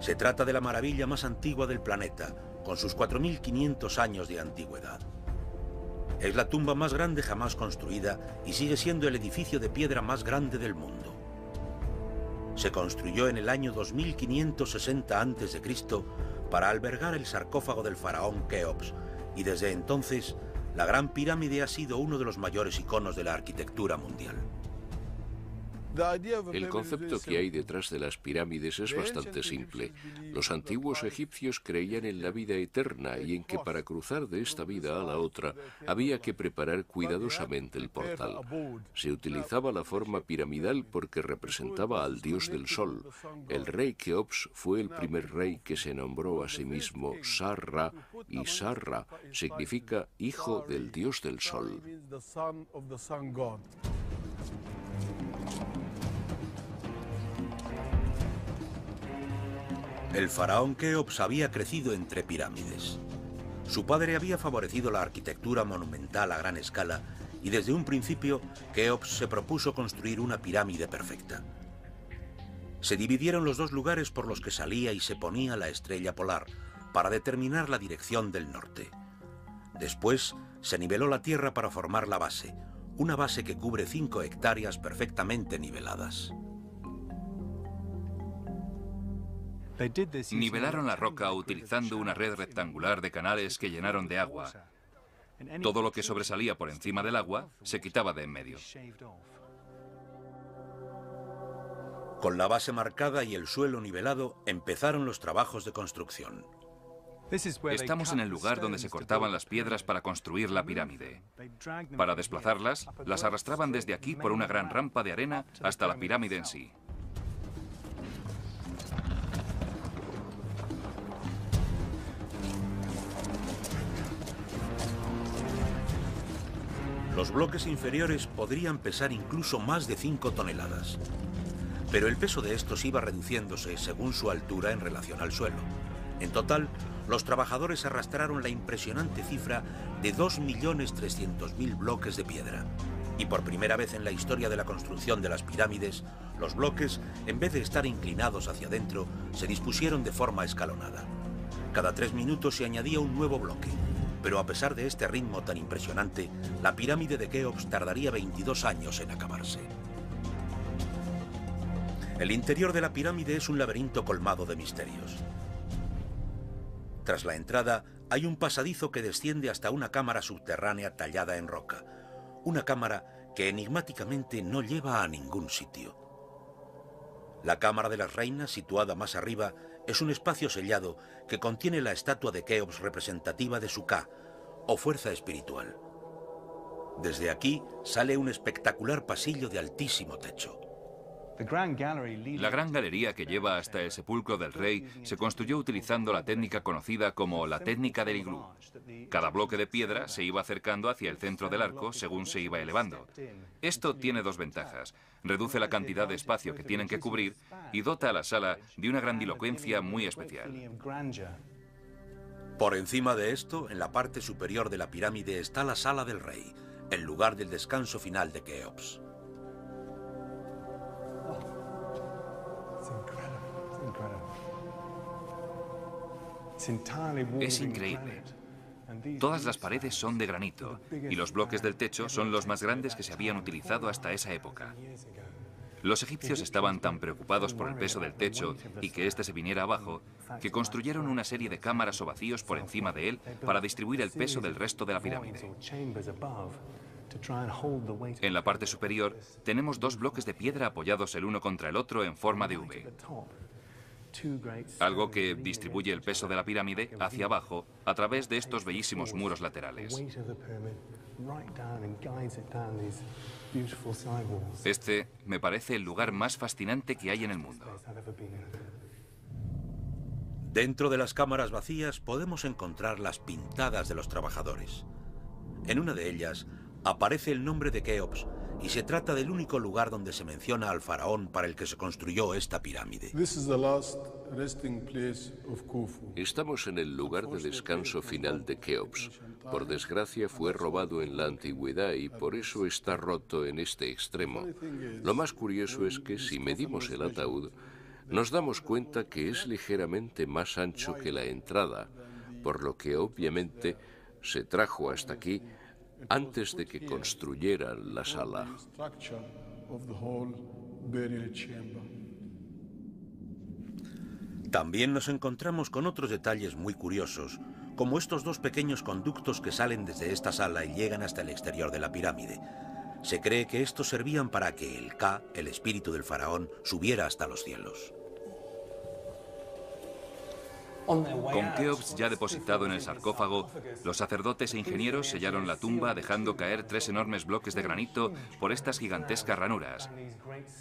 Se trata de la maravilla más antigua del planeta, con sus 4.500 años de antigüedad. Es la tumba más grande jamás construida y sigue siendo el edificio de piedra más grande del mundo. Se construyó en el año 2560 a.C. para albergar el sarcófago del faraón Keops, y desde entonces la Gran Pirámide ha sido uno de los mayores iconos de la arquitectura mundial. El concepto que hay detrás de las pirámides es bastante simple. Los antiguos egipcios creían en la vida eterna y en que para cruzar de esta vida a la otra había que preparar cuidadosamente el portal. Se utilizaba la forma piramidal porque representaba al dios del sol. El rey Keops fue el primer rey que se nombró a sí mismo Sarra, y Sarra significa hijo del dios del sol. El faraón Keops había crecido entre pirámides. Su padre había favorecido la arquitectura monumental a gran escala y desde un principio Keops se propuso construir una pirámide perfecta. Se dividieron los dos lugares por los que salía y se ponía la estrella polar para determinar la dirección del norte. Después se niveló la tierra para formar la base, una base que cubre 5 hectáreas perfectamente niveladas. Nivelaron la roca utilizando una red rectangular de canales que llenaron de agua. Todo lo que sobresalía por encima del agua se quitaba de en medio. Con la base marcada y el suelo nivelado, empezaron los trabajos de construcción. Estamos en el lugar donde se cortaban las piedras para construir la pirámide. Para desplazarlas, las arrastraban desde aquí por una gran rampa de arena hasta la pirámide en sí. Los bloques inferiores podrían pesar incluso más de 5 toneladas. Pero el peso de estos iba reduciéndose según su altura en relación al suelo. En total, los trabajadores arrastraron la impresionante cifra de 2.300.000 bloques de piedra. Y por primera vez en la historia de la construcción de las pirámides, los bloques, en vez de estar inclinados hacia adentro, se dispusieron de forma escalonada. Cada 3 minutos se añadía un nuevo bloque. Pero a pesar de este ritmo tan impresionante, la pirámide de Keops tardaría 22 años en acabarse. El interior de la pirámide es un laberinto colmado de misterios. Tras la entrada, hay un pasadizo que desciende hasta una cámara subterránea tallada en roca. Una cámara que enigmáticamente no lleva a ningún sitio. La cámara de las reinas, situada más arriba, es un espacio sellado que contiene la estatua de Keops representativa de su Ka, o fuerza espiritual. Desde aquí sale un espectacular pasillo de altísimo techo. La gran galería que lleva hasta el sepulcro del rey se construyó utilizando la técnica conocida como la técnica del iglú. Cada bloque de piedra se iba acercando hacia el centro del arco según se iba elevando. Esto tiene dos ventajas. Reduce la cantidad de espacio que tienen que cubrir y dota a la sala de una grandilocuencia muy especial. Por encima de esto, en la parte superior de la pirámide está la sala del rey, el lugar del descanso final de Keops. Es increíble. Todas las paredes son de granito y los bloques del techo son los más grandes que se habían utilizado hasta esa época. Los egipcios estaban tan preocupados por el peso del techo y que éste se viniera abajo, que construyeron una serie de cámaras o vacíos por encima de él para distribuir el peso del resto de la pirámide. En la parte superior tenemos dos bloques de piedra apoyados el uno contra el otro en forma de V. Algo que distribuye el peso de la pirámide hacia abajo a través de estos bellísimos muros laterales. Este me parece el lugar más fascinante que hay en el mundo. Dentro de las cámaras vacías podemos encontrar las pintadas de los trabajadores. En una de ellas aparece el nombre de Keops y se trata del único lugar donde se menciona al faraón para el que se construyó esta pirámide. Estamos en el lugar de descanso final de Keops. Por desgracia fue robado en la antigüedad y por eso está roto en este extremo. Lo más curioso es que si medimos el ataúd, nos damos cuenta que es ligeramente más ancho que la entrada, por lo que obviamente se trajo hasta aquí antes de que construyeran la sala. También nos encontramos con otros detalles muy curiosos, como estos dos pequeños conductos que salen desde esta sala y llegan hasta el exterior de la pirámide. Se cree que estos servían para que el Ka, el espíritu del faraón, subiera hasta los cielos. Con Keops ya depositado en el sarcófago, los sacerdotes e ingenieros sellaron la tumba dejando caer 3 enormes bloques de granito por estas gigantescas ranuras.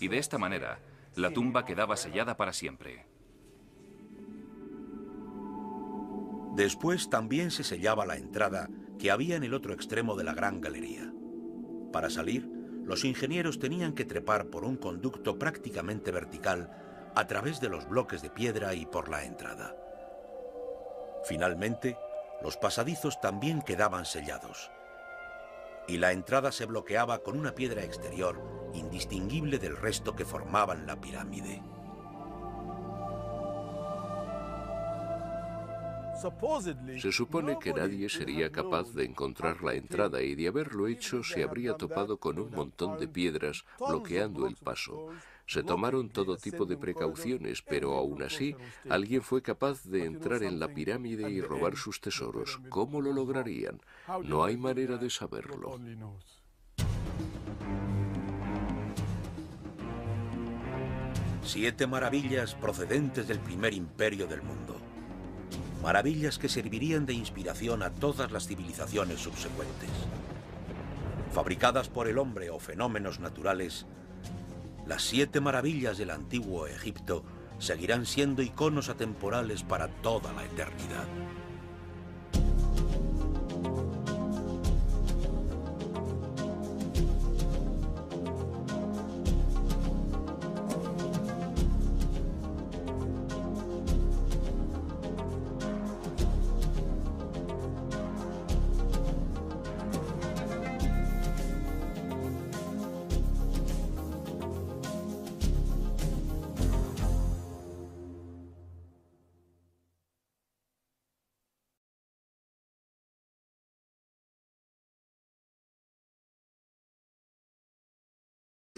Y de esta manera, la tumba quedaba sellada para siempre. Después también se sellaba la entrada que había en el otro extremo de la gran galería. Para salir, los ingenieros tenían que trepar por un conducto prácticamente vertical a través de los bloques de piedra y por la entrada. Finalmente, los pasadizos también quedaban sellados, y la entrada se bloqueaba con una piedra exterior indistinguible del resto que formaban la pirámide. Se supone que nadie sería capaz de encontrar la entrada y de haberlo hecho se habría topado con un montón de piedras bloqueando el paso. Se tomaron todo tipo de precauciones, pero aún así, alguien fue capaz de entrar en la pirámide y robar sus tesoros. ¿Cómo lo lograrían? No hay manera de saberlo. Siete maravillas procedentes del primer imperio del mundo. Maravillas que servirían de inspiración a todas las civilizaciones subsecuentes. Fabricadas por el hombre o fenómenos naturales, las 7 maravillas del antiguo Egipto seguirán siendo iconos atemporales para toda la eternidad.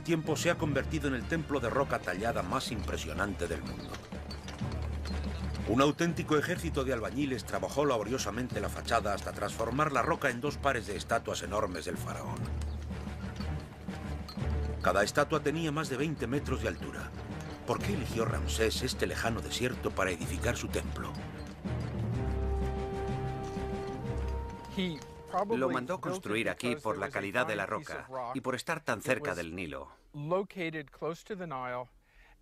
Tiempo se ha convertido en el templo de roca tallada más impresionante del mundo. Un auténtico ejército de albañiles trabajó laboriosamente la fachada hasta transformar la roca en 2 pares de estatuas enormes del faraón. Cada estatua tenía más de 20 metros de altura. ¿Por qué eligió Ramsés este lejano desierto para edificar su templo? Lo mandó construir aquí por la calidad de la roca y por estar tan cerca del Nilo.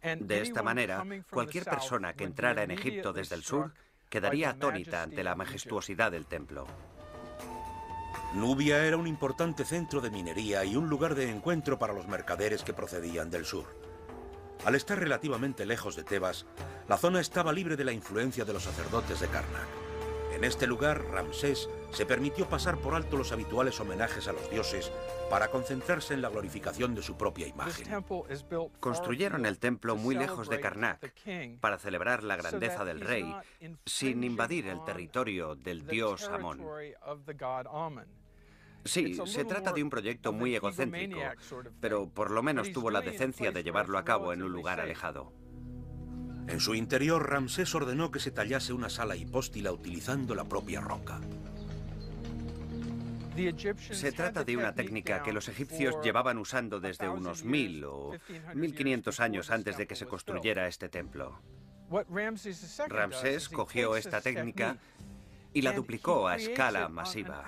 De esta manera, cualquier persona que entrara en Egipto desde el sur quedaría atónita ante la majestuosidad del templo. Nubia era un importante centro de minería y un lugar de encuentro para los mercaderes que procedían del sur. Al estar relativamente lejos de Tebas, la zona estaba libre de la influencia de los sacerdotes de Karnak. En este lugar, Ramsés se permitió pasar por alto los habituales homenajes a los dioses para concentrarse en la glorificación de su propia imagen. Construyeron el templo muy lejos de Karnak para celebrar la grandeza del rey, sin invadir el territorio del dios Amón. Sí, se trata de un proyecto muy egocéntrico, pero por lo menos tuvo la decencia de llevarlo a cabo en un lugar alejado. En su interior, Ramsés ordenó que se tallase una sala hipóstila utilizando la propia roca. Se trata de una técnica que los egipcios llevaban usando desde unos 1000 o 1500 años antes de que se construyera este templo. Ramsés cogió esta técnica y la duplicó a escala masiva.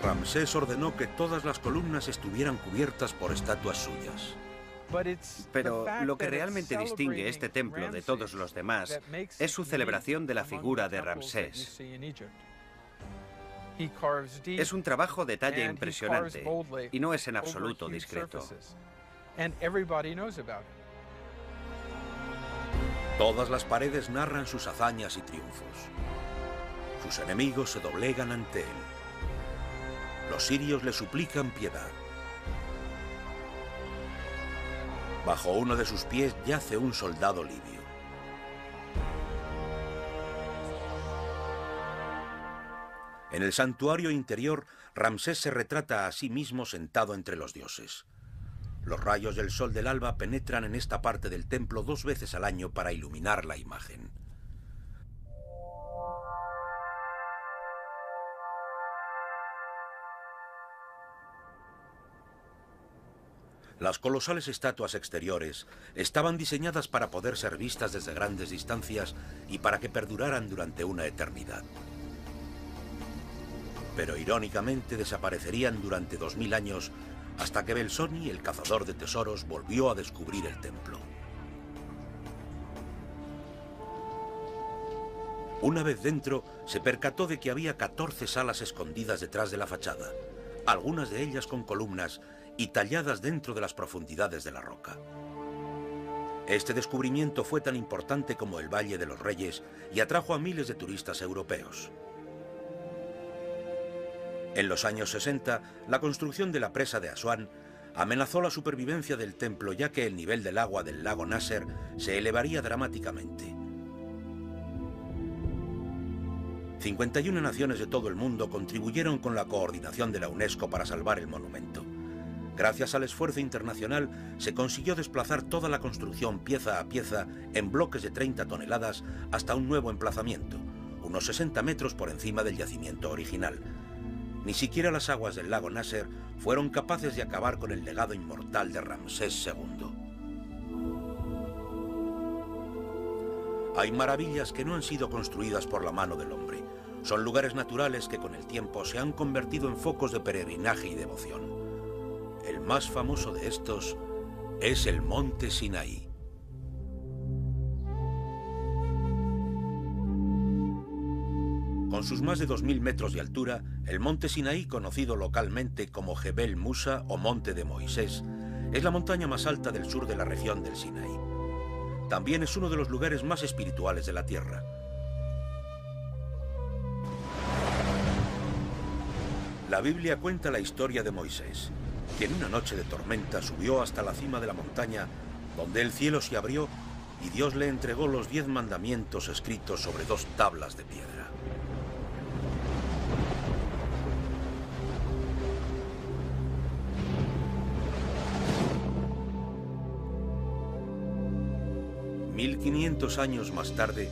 Ramsés ordenó que todas las columnas estuvieran cubiertas por estatuas suyas. Pero lo que realmente distingue este templo de todos los demás es su celebración de la figura de Ramsés. Es un trabajo de talla impresionante y no es en absoluto discreto. Todas las paredes narran sus hazañas y triunfos. Sus enemigos se doblegan ante él. Los sirios le suplican piedad. Bajo uno de sus pies yace un soldado libio. En el santuario interior, Ramsés se retrata a sí mismo sentado entre los dioses. Los rayos del sol del alba penetran en esta parte del templo 2 veces al año para iluminar la imagen. Las colosales estatuas exteriores estaban diseñadas para poder ser vistas desde grandes distancias y para que perduraran durante una eternidad. Pero irónicamente desaparecerían durante 2000 años hasta que Belzoni, el cazador de tesoros, volvió a descubrir el templo. Una vez dentro, se percató de que había 14 salas escondidas detrás de la fachada, algunas de ellas con columnas y talladas dentro de las profundidades de la roca. Este descubrimiento fue tan importante como el Valle de los Reyes y atrajo a miles de turistas europeos. En los años 60, la construcción de la presa de Asuán amenazó la supervivencia del templo, ya que el nivel del agua del lago Nasser se elevaría dramáticamente. 51 naciones de todo el mundo contribuyeron con la coordinación de la UNESCO para salvar el monumento. Gracias al esfuerzo internacional, se consiguió desplazar toda la construcción pieza a pieza en bloques de 30 toneladas hasta un nuevo emplazamiento, unos 60 metros por encima del yacimiento original. Ni siquiera las aguas del lago Nasser fueron capaces de acabar con el legado inmortal de Ramsés II. Hay maravillas que no han sido construidas por la mano del hombre. Son lugares naturales que con el tiempo se han convertido en focos de peregrinaje y devoción. El más famoso de estos es el Monte Sinaí. Con sus más de 2000 metros de altura, el Monte Sinaí, conocido localmente como Jebel Musa o Monte de Moisés, es la montaña más alta del sur de la región del Sinaí. También es uno de los lugares más espirituales de la tierra. La Biblia cuenta la historia de Moisés, que en una noche de tormenta subió hasta la cima de la montaña, donde el cielo se abrió y Dios le entregó los 10 mandamientos escritos sobre 2 tablas de piedra. $1500 años más tarde,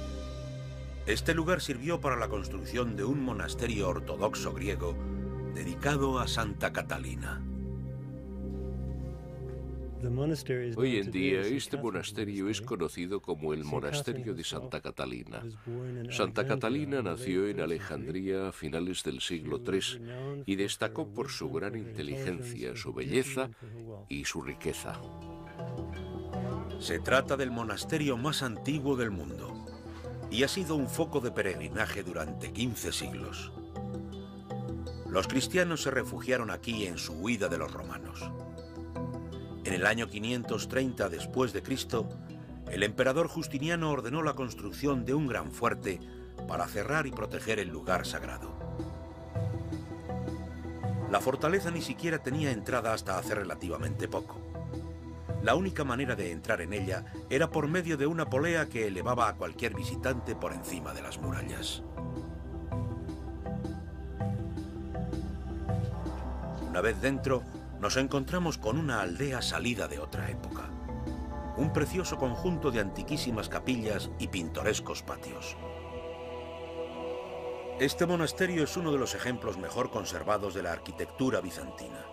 este lugar sirvió para la construcción de un monasterio ortodoxo griego dedicado a Santa Catalina. Hoy en día este monasterio es conocido como el Monasterio de Santa Catalina. Santa Catalina nació en Alejandría a finales del siglo III y destacó por su gran inteligencia, su belleza y su riqueza. Se trata del monasterio más antiguo del mundo y ha sido un foco de peregrinaje durante 15 siglos. Los cristianos se refugiaron aquí en su huida de los romanos. En el año 530 después de Cristo, el emperador Justiniano ordenó la construcción de un gran fuerte para cerrar y proteger el lugar sagrado. La fortaleza ni siquiera tenía entrada hasta hace relativamente poco. La única manera de entrar en ella era por medio de una polea que elevaba a cualquier visitante por encima de las murallas. Una vez dentro, nos encontramos con una aldea salida de otra época. Un precioso conjunto de antiquísimas capillas y pintorescos patios. Este monasterio es uno de los ejemplos mejor conservados de la arquitectura bizantina.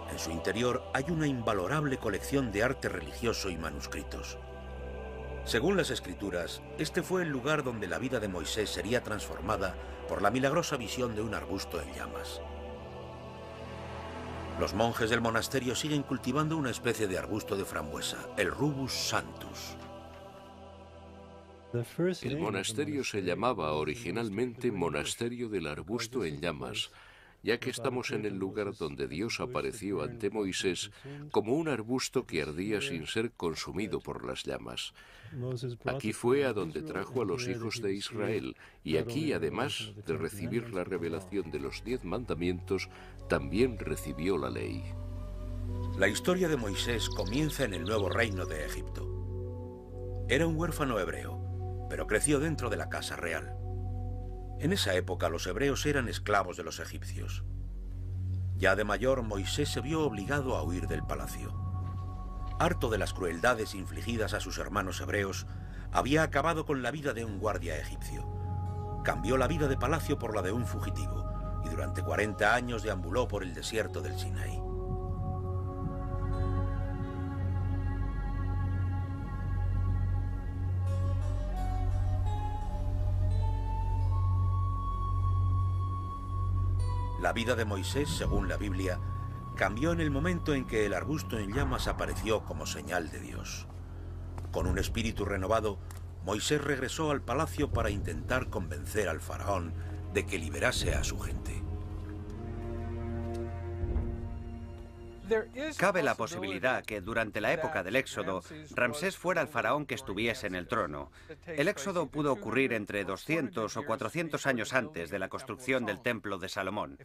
En su interior hay una invalorable colección de arte religioso y manuscritos. Según las escrituras, este fue el lugar donde la vida de Moisés sería transformada por la milagrosa visión de un arbusto en llamas. Los monjes del monasterio siguen cultivando una especie de arbusto de frambuesa, el Rubus Santus. El monasterio se llamaba originalmente Monasterio del Arbusto en Llamas, ya que estamos en el lugar donde Dios apareció ante Moisés como un arbusto que ardía sin ser consumido por las llamas. Aquí fue a donde trajo a los hijos de Israel, y aquí, además de recibir la revelación de los 10 mandamientos, también recibió la ley. La historia de Moisés comienza en el nuevo reino de Egipto. Era un huérfano hebreo, pero creció dentro de la casa real. En esa época los hebreos eran esclavos de los egipcios. Ya de mayor, Moisés se vio obligado a huir del palacio. Harto de las crueldades infligidas a sus hermanos hebreos, había acabado con la vida de un guardia egipcio. Cambió la vida de palacio por la de un fugitivo, y durante 40 años deambuló por el desierto del Sinaí. La vida de Moisés, según la Biblia, cambió en el momento en que el arbusto en llamas apareció como señal de Dios. Con un espíritu renovado, Moisés regresó al palacio para intentar convencer al faraón de que liberase a su gente. Cabe la posibilidad que durante la época del Éxodo, Ramsés fuera el faraón que estuviese en el trono. El Éxodo pudo ocurrir entre 200 o 400 años antes de la construcción del Templo de Salomón,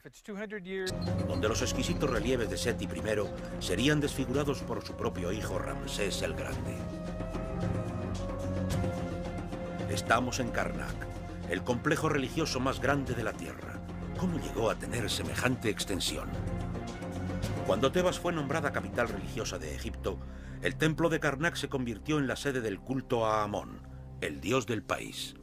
donde los exquisitos relieves de Seti I serían desfigurados por su propio hijo Ramsés el Grande. Estamos en Karnak, el complejo religioso más grande de la Tierra. ¿Cómo llegó a tener semejante extensión? Cuando Tebas fue nombrada capital religiosa de Egipto, el templo de Karnak se convirtió en la sede del culto a Amón, el dios del país.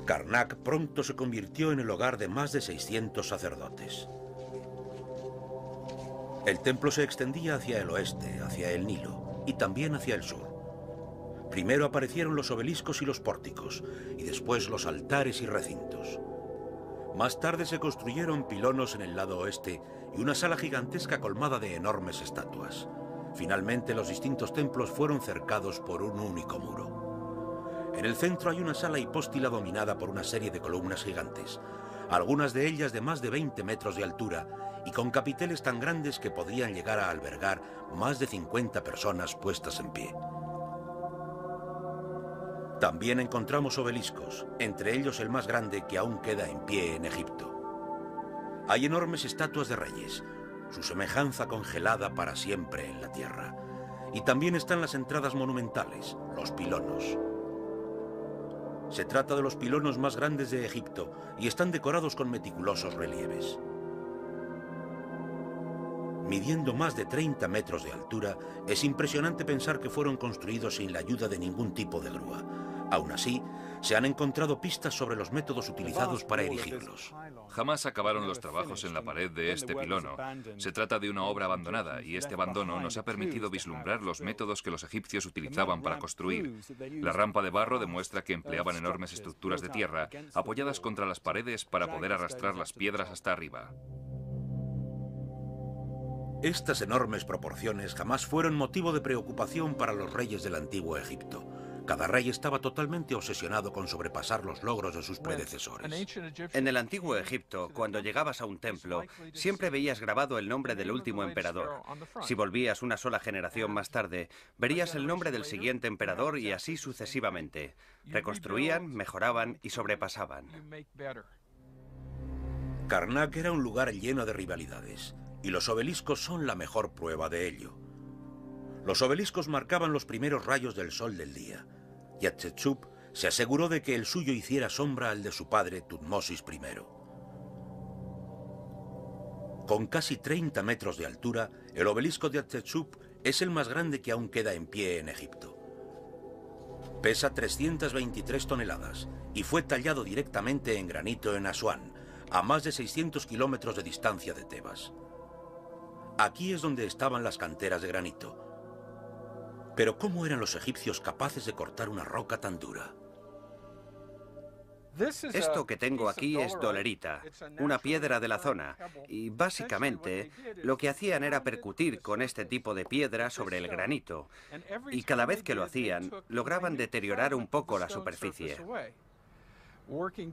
Karnak pronto se convirtió en el hogar de más de 600 sacerdotes. El templo se extendía hacia el oeste, hacia el Nilo, y también hacia el sur. Primero aparecieron los obeliscos y los pórticos, y después los altares y recintos. Más tarde se construyeron pilonos en el lado oeste y una sala gigantesca colmada de enormes estatuas. Finalmente, los distintos templos fueron cercados por un único muro. En el centro hay una sala hipóstila dominada por una serie de columnas gigantes, algunas de ellas de más de 20 metros de altura y con capiteles tan grandes que podrían llegar a albergar más de 50 personas puestas en pie. También encontramos obeliscos, entre ellos el más grande que aún queda en pie en Egipto. Hay enormes estatuas de reyes, su semejanza congelada para siempre en la tierra. Y también están las entradas monumentales, los pilonos. Se trata de los pilonos más grandes de Egipto y están decorados con meticulosos relieves. Midiendo más de 30 metros de altura, es impresionante pensar que fueron construidos sin la ayuda de ningún tipo de grúa. Aún así, se han encontrado pistas sobre los métodos utilizados para erigirlos. Jamás acabaron los trabajos en la pared de este pilono. Se trata de una obra abandonada, y este abandono nos ha permitido vislumbrar los métodos que los egipcios utilizaban para construir. La rampa de barro demuestra que empleaban enormes estructuras de tierra, apoyadas contra las paredes para poder arrastrar las piedras hasta arriba. Estas enormes proporciones jamás fueron motivo de preocupación para los reyes del antiguo Egipto. Cada rey estaba totalmente obsesionado con sobrepasar los logros de sus predecesores. En el antiguo Egipto, cuando llegabas a un templo, siempre veías grabado el nombre del último emperador. Si volvías una sola generación más tarde, verías el nombre del siguiente emperador y así sucesivamente. Reconstruían, mejoraban y sobrepasaban. Karnak era un lugar lleno de rivalidades, y los obeliscos son la mejor prueba de ello. Los obeliscos marcaban los primeros rayos del sol del día, y Hatshepsut se aseguró de que el suyo hiciera sombra al de su padre Tutmosis I. Con casi 30 metros de altura, el obelisco de Hatshepsut es el más grande que aún queda en pie en Egipto. Pesa 323 toneladas y fue tallado directamente en granito en Asuán, a más de 600 kilómetros de distancia de Tebas. Aquí es donde estaban las canteras de granito. Pero ¿cómo eran los egipcios capaces de cortar una roca tan dura? Esto que tengo aquí es dolerita, una piedra de la zona, y básicamente lo que hacían era percutir con este tipo de piedra sobre el granito, y cada vez que lo hacían, lograban deteriorar un poco la superficie.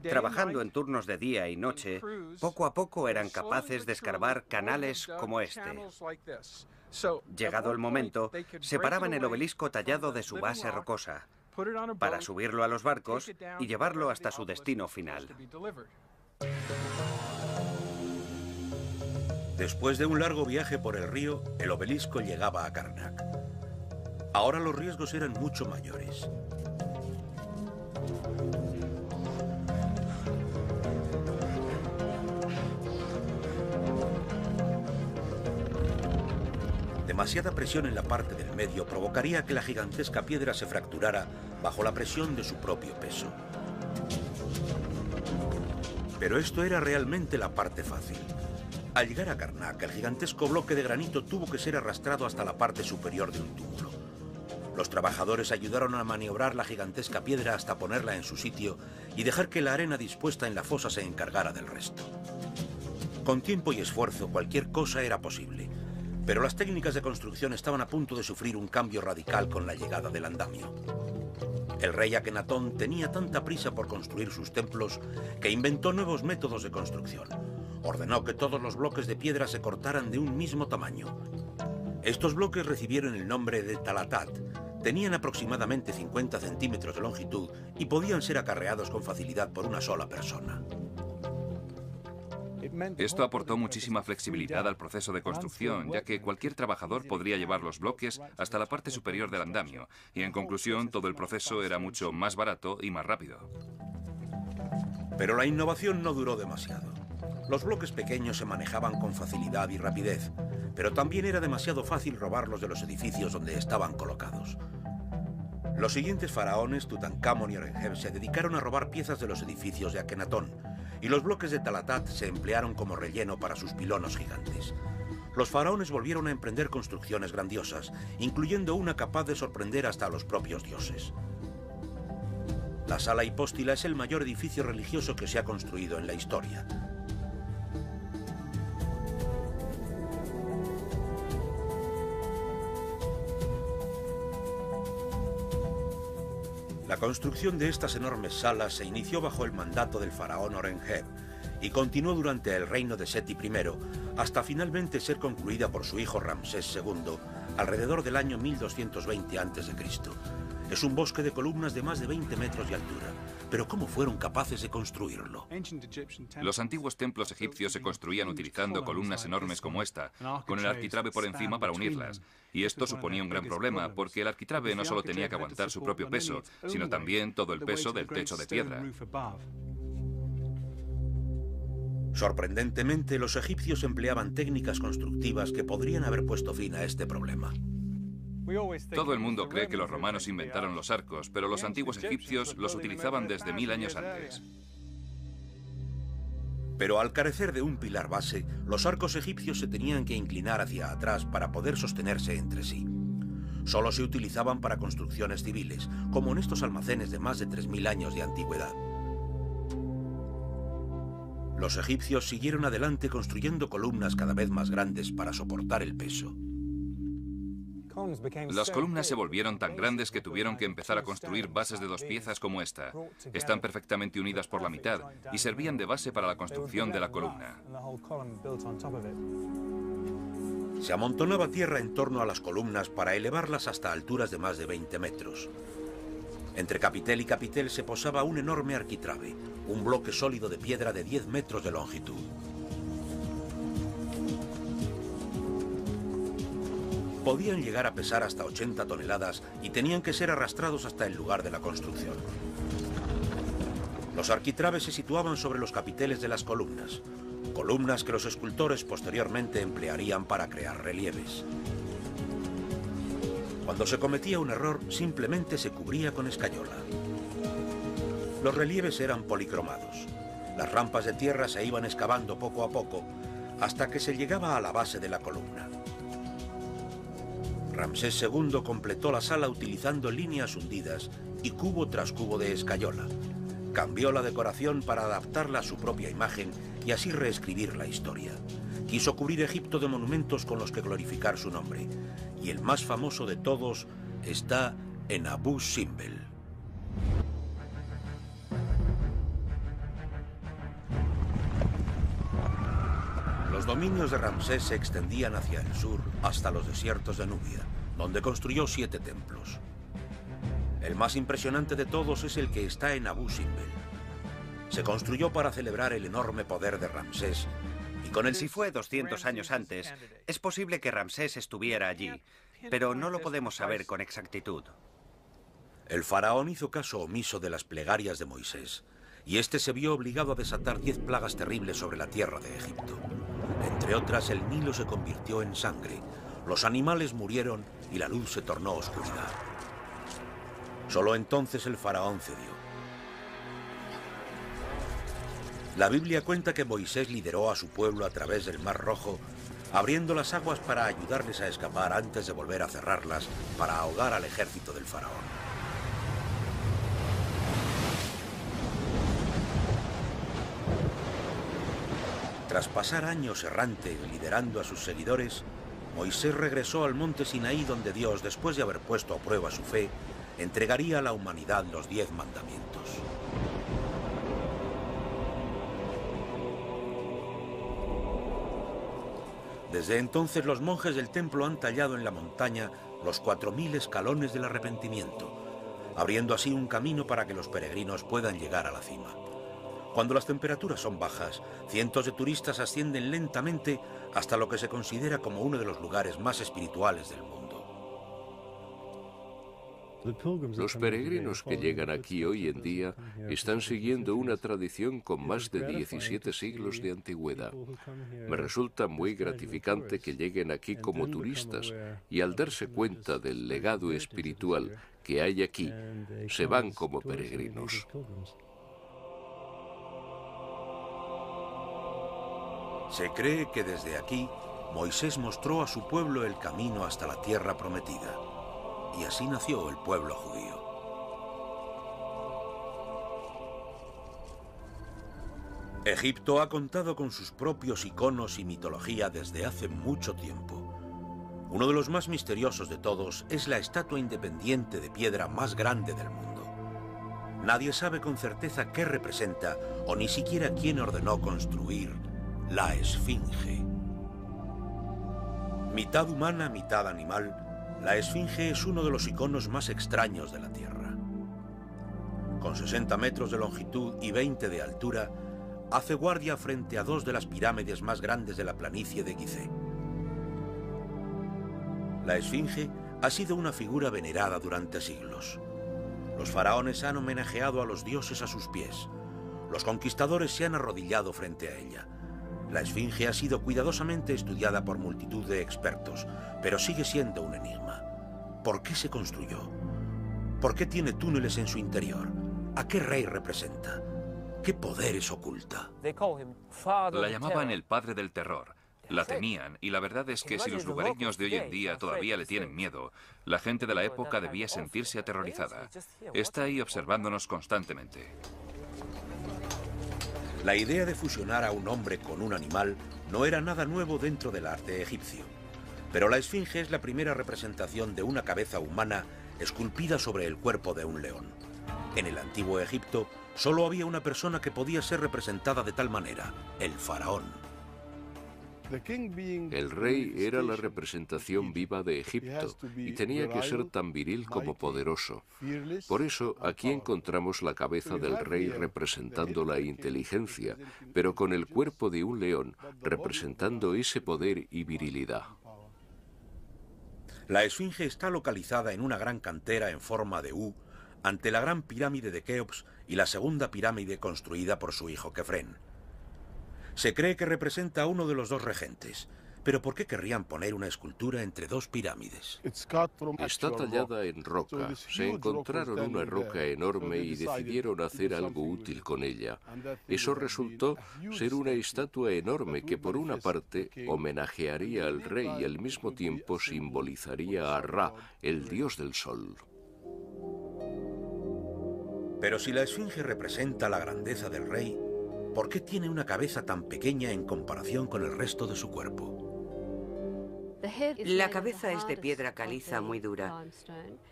Trabajando en turnos de día y noche, poco a poco eran capaces de escarbar canales como este. Llegado el momento, separaban el obelisco tallado de su base rocosa para subirlo a los barcos y llevarlo hasta su destino final. Después de un largo viaje por el río, el obelisco llegaba a Karnak. Ahora los riesgos eran mucho mayores. Demasiada presión en la parte del medio provocaría que la gigantesca piedra se fracturara bajo la presión de su propio peso. Pero esto era realmente la parte fácil. Al llegar a Karnak, el gigantesco bloque de granito tuvo que ser arrastrado hasta la parte superior de un túmulo. Los trabajadores ayudaron a maniobrar la gigantesca piedra hasta ponerla en su sitio y dejar que la arena dispuesta en la fosa se encargara del resto. Con tiempo y esfuerzo, cualquier cosa era posible. Pero las técnicas de construcción estaban a punto de sufrir un cambio radical con la llegada del andamio. El rey Akenatón tenía tanta prisa por construir sus templos que inventó nuevos métodos de construcción. Ordenó que todos los bloques de piedra se cortaran de un mismo tamaño. Estos bloques recibieron el nombre de talatat. Tenían aproximadamente 50 centímetros de longitud y podían ser acarreados con facilidad por una sola persona. Esto aportó muchísima flexibilidad al proceso de construcción, ya que cualquier trabajador podría llevar los bloques hasta la parte superior del andamio, y en conclusión todo el proceso era mucho más barato y más rápido. Pero la innovación no duró demasiado. Los bloques pequeños se manejaban con facilidad y rapidez, pero también era demasiado fácil robarlos de los edificios donde estaban colocados. Los siguientes faraones, Tutankamón y Horemheb, se dedicaron a robar piezas de los edificios de Akenatón, y los bloques de Talatat se emplearon como relleno para sus pilonos gigantes. Los faraones volvieron a emprender construcciones grandiosas, incluyendo una capaz de sorprender hasta a los propios dioses. La sala hipóstila es el mayor edificio religioso que se ha construido en la historia. La construcción de estas enormes salas se inició bajo el mandato del faraón Horemheb y continuó durante el reino de Seti I hasta finalmente ser concluida por su hijo Ramsés II alrededor del año 1220 a.C. Es un bosque de columnas de más de 20 metros de altura. Pero ¿cómo fueron capaces de construirlo? Los antiguos templos egipcios se construían utilizando columnas enormes como esta, con el arquitrabe por encima para unirlas. Y esto suponía un gran problema, porque el arquitrabe no solo tenía que aguantar su propio peso, sino también todo el peso del techo de piedra. Sorprendentemente, los egipcios empleaban técnicas constructivas que podrían haber puesto fin a este problema. Todo el mundo cree que los romanos inventaron los arcos, pero los antiguos egipcios los utilizaban desde 1000 años antes. Pero al carecer de un pilar base, los arcos egipcios se tenían que inclinar hacia atrás para poder sostenerse entre sí. Solo se utilizaban para construcciones civiles, como en estos almacenes de más de 3000 años de antigüedad. Los egipcios siguieron adelante construyendo columnas cada vez más grandes para soportar el peso. Las columnas se volvieron tan grandes que tuvieron que empezar a construir bases de 2 piezas como esta. Están perfectamente unidas por la mitad y servían de base para la construcción de la columna. Se amontonaba tierra en torno a las columnas para elevarlas hasta alturas de más de 20 metros. Entre capitel y capitel se posaba un enorme arquitrabe, un bloque sólido de piedra de 10 metros de longitud. Podían llegar a pesar hasta 80 toneladas y tenían que ser arrastrados hasta el lugar de la construcción. Los arquitrabes se situaban sobre los capiteles de las columnas, columnas que los escultores posteriormente emplearían para crear relieves. Cuando se cometía un error, simplemente se cubría con escayola. Los relieves eran policromados. Las rampas de tierra se iban excavando poco a poco hasta que se llegaba a la base de la columna. Ramsés II completó la sala utilizando líneas hundidas y cubo tras cubo de escayola. Cambió la decoración para adaptarla a su propia imagen y así reescribir la historia. Quiso cubrir Egipto de monumentos con los que glorificar su nombre. Y el más famoso de todos está en Abu Simbel. Los dominios de Ramsés se extendían hacia el sur hasta los desiertos de Nubia, donde construyó 7 templos. El más impresionante de todos es el que está en Abu Simbel. Se construyó para celebrar el enorme poder de Ramsés y con el... Si fue 200 años antes, es posible que Ramsés estuviera allí, pero no lo podemos saber con exactitud. El faraón hizo caso omiso de las plegarias de Moisés, y este se vio obligado a desatar 10 plagas terribles sobre la tierra de Egipto. Entre otras, el Nilo se convirtió en sangre, los animales murieron y la luz se tornó oscuridad. Solo entonces el faraón cedió. La Biblia cuenta que Moisés lideró a su pueblo a través del Mar Rojo, abriendo las aguas para ayudarles a escapar antes de volver a cerrarlas para ahogar al ejército del faraón. Tras pasar años errante liderando a sus seguidores, Moisés regresó al monte Sinaí donde Dios, después de haber puesto a prueba su fe, entregaría a la humanidad los 10 mandamientos. Desde entonces los monjes del templo han tallado en la montaña los 4000 escalones del arrepentimiento, abriendo así un camino para que los peregrinos puedan llegar a la cima. Cuando las temperaturas son bajas, cientos de turistas ascienden lentamente hasta lo que se considera como uno de los lugares más espirituales del mundo. Los peregrinos que llegan aquí hoy en día están siguiendo una tradición con más de 17 siglos de antigüedad. Me resulta muy gratificante que lleguen aquí como turistas y al darse cuenta del legado espiritual que hay aquí, se van como peregrinos. Se cree que desde aquí Moisés mostró a su pueblo el camino hasta la tierra prometida. Y así nació el pueblo judío. Egipto ha contado con sus propios iconos y mitología desde hace mucho tiempo. Uno de los más misteriosos de todos es la estatua independiente de piedra más grande del mundo. Nadie sabe con certeza qué representa o ni siquiera quién ordenó construir la Esfinge. Mitad humana, mitad animal, la Esfinge es uno de los iconos más extraños de la Tierra. Con 60 metros de longitud y 20 de altura, hace guardia frente a 2 de las pirámides más grandes de la planicie de Gizeh. La Esfinge ha sido una figura venerada durante siglos. Los faraones han homenajeado a los dioses a sus pies. Los conquistadores se han arrodillado frente a ella. La Esfinge ha sido cuidadosamente estudiada por multitud de expertos, pero sigue siendo un enigma. ¿Por qué se construyó? ¿Por qué tiene túneles en su interior? ¿A qué rey representa? ¿Qué poderes oculta? La llamaban el padre del terror. La temían, y la verdad es que si los lugareños de hoy en día todavía le tienen miedo, la gente de la época debía sentirse aterrorizada. Está ahí observándonos constantemente. La idea de fusionar a un hombre con un animal no era nada nuevo dentro del arte egipcio. Pero la Esfinge es la primera representación de una cabeza humana esculpida sobre el cuerpo de un león. En el antiguo Egipto solo había una persona que podía ser representada de tal manera, el faraón. El rey era la representación viva de Egipto y tenía que ser tan viril como poderoso. Por eso aquí encontramos la cabeza del rey representando la inteligencia, pero con el cuerpo de un león representando ese poder y virilidad. La Esfinge está localizada en una gran cantera en forma de U ante la gran pirámide de Keops y la segunda pirámide construida por su hijo Kefren. Se cree que representa a uno de los 2 regentes. Pero ¿por qué querrían poner una escultura entre 2 pirámides? Está tallada en roca. Se encontraron una roca enorme y decidieron hacer algo útil con ella. Eso resultó ser una estatua enorme que por una parte homenajearía al rey y al mismo tiempo simbolizaría a Ra, el dios del sol. Pero si la Esfinge representa la grandeza del rey, ¿por qué tiene una cabeza tan pequeña en comparación con el resto de su cuerpo? La cabeza es de piedra caliza muy dura,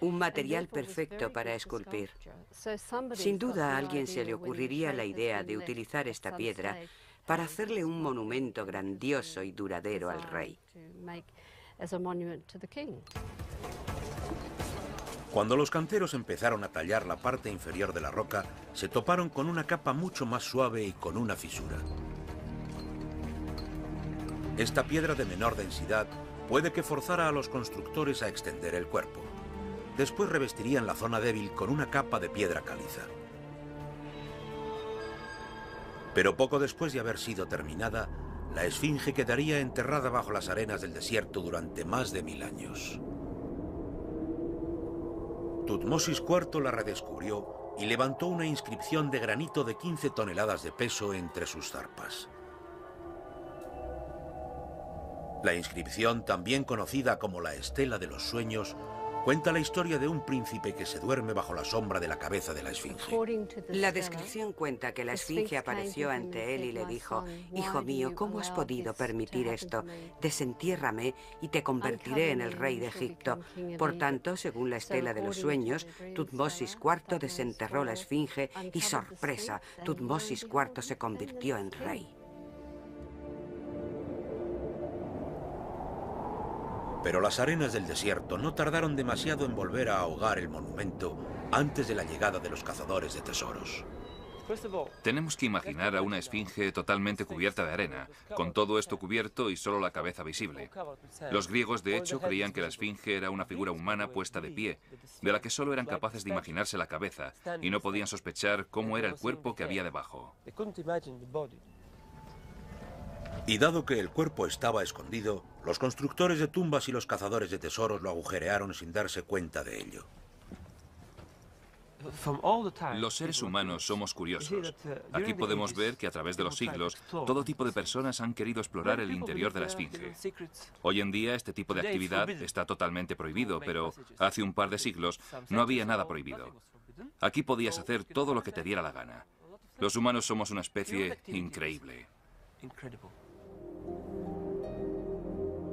un material perfecto para esculpir. Sin duda a alguien se le ocurriría la idea de utilizar esta piedra para hacerle un monumento grandioso y duradero al rey. Cuando los canteros empezaron a tallar la parte inferior de la roca, se toparon con una capa mucho más suave y con una fisura. Esta piedra de menor densidad puede que forzara a los constructores a extender el cuerpo. Después revestirían la zona débil con una capa de piedra caliza. Pero poco después de haber sido terminada, la esfinge quedaría enterrada bajo las arenas del desierto durante más de 1000 años. Tutmosis IV la redescubrió y levantó una inscripción de granito de 15 toneladas de peso entre sus zarpas. La inscripción, también conocida como la Estela de los Sueños, cuenta la historia de un príncipe que se duerme bajo la sombra de la cabeza de la esfinge. La descripción cuenta que la esfinge apareció ante él y le dijo: «Hijo mío, ¿cómo has podido permitir esto? Desentiérrame y te convertiré en el rey de Egipto». Por tanto, según la Estela de los Sueños, Tutmosis IV desenterró la esfinge y, sorpresa, Tutmosis IV se convirtió en rey. Pero las arenas del desierto no tardaron demasiado en volver a ahogar el monumento antes de la llegada de los cazadores de tesoros. Tenemos que imaginar a una esfinge totalmente cubierta de arena, con todo esto cubierto y solo la cabeza visible. Los griegos, de hecho, creían que la esfinge era una figura humana puesta de pie, de la que solo eran capaces de imaginarse la cabeza, y no podían sospechar cómo era el cuerpo que había debajo. Y dado que el cuerpo estaba escondido, los constructores de tumbas y los cazadores de tesoros lo agujerearon sin darse cuenta de ello. Los seres humanos somos curiosos. Aquí podemos ver que a través de los siglos, todo tipo de personas han querido explorar el interior de la esfinge. Hoy en día este tipo de actividad está totalmente prohibido, pero hace un par de siglos no había nada prohibido. Aquí podías hacer todo lo que te diera la gana. Los humanos somos una especie increíble.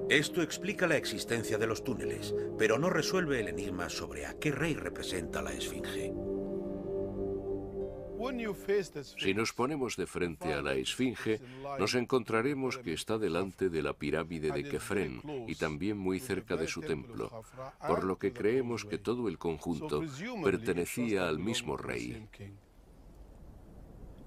Esto explica la existencia de los túneles, pero no resuelve el enigma sobre a qué rey representa la esfinge. Si nos ponemos de frente a la esfinge, nos encontraremos que está delante de la pirámide de Kefren y también muy cerca de su templo, por lo que creemos que todo el conjunto pertenecía al mismo rey.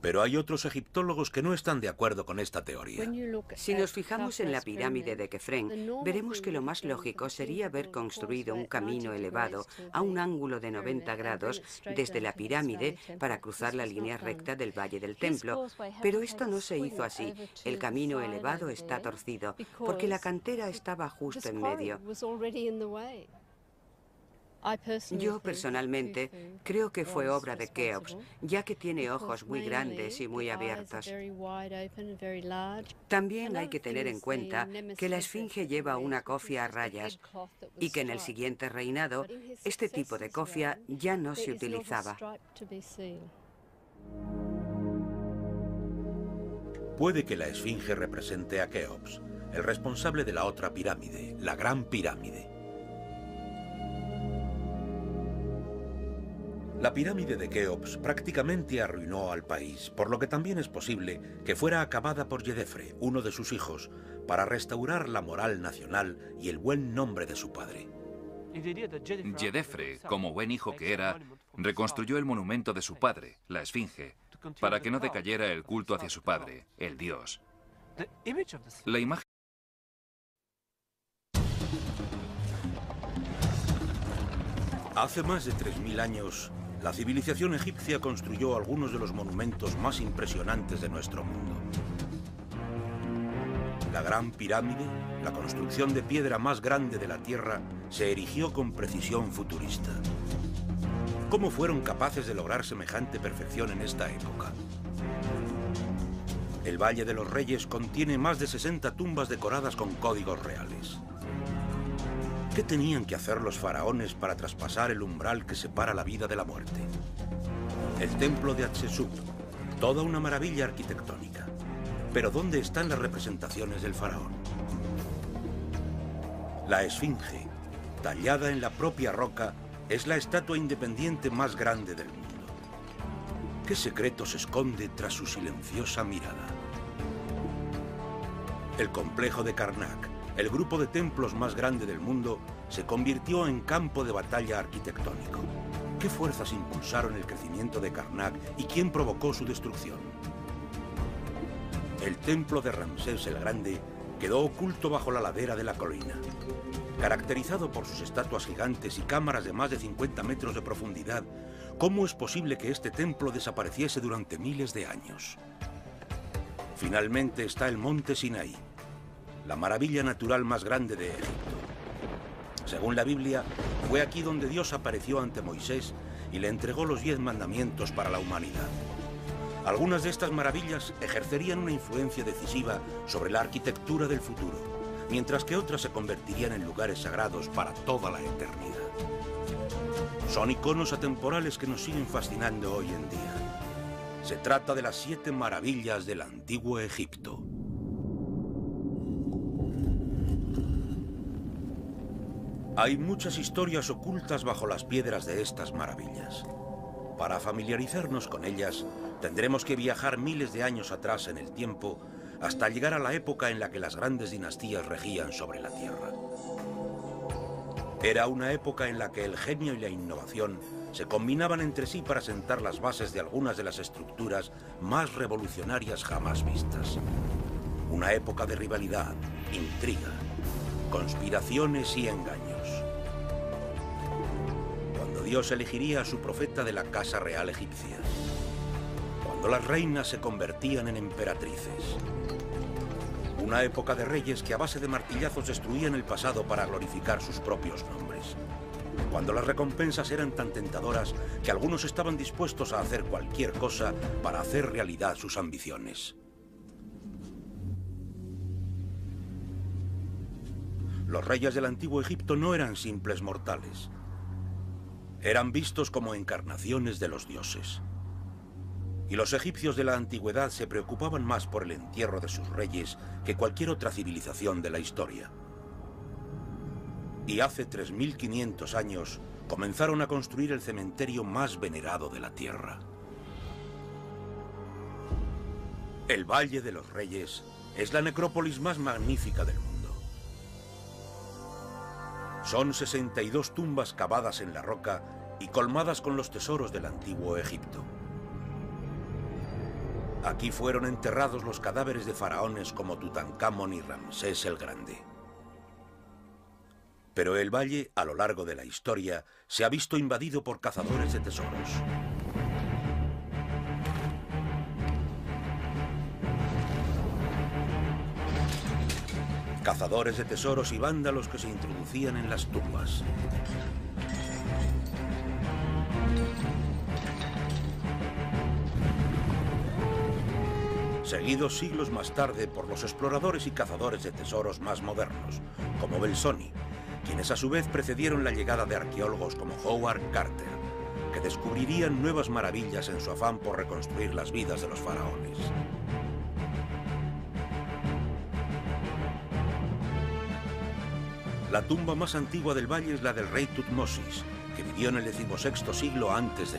Pero hay otros egiptólogos que no están de acuerdo con esta teoría. Si nos fijamos en la pirámide de Kefren, veremos que lo más lógico sería haber construido un camino elevado a un ángulo de 90 grados desde la pirámide para cruzar la línea recta del Valle del Templo. Pero esto no se hizo así. El camino elevado está torcido, porque la cantera estaba justo en medio. Yo personalmente creo que fue obra de Keops, ya que tiene ojos muy grandes y muy abiertos. También hay que tener en cuenta que la esfinge lleva una cofia a rayas y que en el siguiente reinado este tipo de cofia ya no se utilizaba. Puede que la esfinge represente a Keops, el responsable de la otra pirámide, la Gran Pirámide. La pirámide de Keops prácticamente arruinó al país, por lo que también es posible que fuera acabada por Yedefre, uno de sus hijos, para restaurar la moral nacional y el buen nombre de su padre. Yedefre, como buen hijo que era, reconstruyó el monumento de su padre, la esfinge, para que no decayera el culto hacia su padre, el dios. La imagen Hace más de 3000 años, la civilización egipcia construyó algunos de los monumentos más impresionantes de nuestro mundo. La Gran Pirámide, la construcción de piedra más grande de la Tierra, se erigió con precisión futurista. ¿Cómo fueron capaces de lograr semejante perfección en esta época? El Valle de los Reyes contiene más de 60 tumbas decoradas con códigos reales. ¿Qué tenían que hacer los faraones para traspasar el umbral que separa la vida de la muerte? El templo de Hatshepsut, toda una maravilla arquitectónica. Pero ¿dónde están las representaciones del faraón? La esfinge, tallada en la propia roca, es la estatua independiente más grande del mundo. ¿Qué secreto se esconde tras su silenciosa mirada? El complejo de Karnak, el grupo de templos más grande del mundo, se convirtió en campo de batalla arquitectónico. ¿Qué fuerzas impulsaron el crecimiento de Karnak y quién provocó su destrucción? El templo de Ramsés el Grande quedó oculto bajo la ladera de la colina. Caracterizado por sus estatuas gigantes y cámaras de más de 50 metros de profundidad, ¿cómo es posible que este templo desapareciese durante miles de años? Finalmente está el monte Sinaí, la maravilla natural más grande de Egipto. Según la Biblia, fue aquí donde Dios apareció ante Moisés y le entregó los 10 mandamientos para la humanidad. Algunas de estas maravillas ejercerían una influencia decisiva sobre la arquitectura del futuro, mientras que otras se convertirían en lugares sagrados para toda la eternidad. Son iconos atemporales que nos siguen fascinando hoy en día. Se trata de las 7 maravillas del antiguo Egipto. Hay muchas historias ocultas bajo las piedras de estas maravillas. Para familiarizarnos con ellas, tendremos que viajar miles de años atrás en el tiempo hasta llegar a la época en la que las grandes dinastías regían sobre la tierra. Era una época en la que el genio y la innovación se combinaban entre sí para sentar las bases de algunas de las estructuras más revolucionarias jamás vistas. Una época de rivalidad, intriga, conspiraciones y engaños. Cuando Dios elegiría a su profeta de la casa real egipcia. Cuando las reinas se convertían en emperatrices. Una época de reyes que a base de martillazos destruían el pasado para glorificar sus propios nombres. Cuando las recompensas eran tan tentadoras que algunos estaban dispuestos a hacer cualquier cosa para hacer realidad sus ambiciones. Los reyes del antiguo Egipto no eran simples mortales. Eran vistos como encarnaciones de los dioses. Y los egipcios de la antigüedad se preocupaban más por el entierro de sus reyes que cualquier otra civilización de la historia. Y hace 3500 años comenzaron a construir el cementerio más venerado de la tierra. El Valle de los Reyes es la necrópolis más magnífica del mundo. Son 62 tumbas cavadas en la roca y colmadas con los tesoros del antiguo Egipto. Aquí fueron enterrados los cadáveres de faraones como Tutankamón y Ramsés el Grande. Pero el valle, a lo largo de la historia, se ha visto invadido por cazadores de tesoros. Cazadores de tesoros y vándalos que se introducían en las tumbas. Seguidos siglos más tarde por los exploradores y cazadores de tesoros más modernos, como Belzoni, quienes a su vez precedieron la llegada de arqueólogos como Howard Carter, que descubrirían nuevas maravillas en su afán por reconstruir las vidas de los faraones. La tumba más antigua del valle es la del rey Tutmosis, que vivió en el XVI siglo a.C.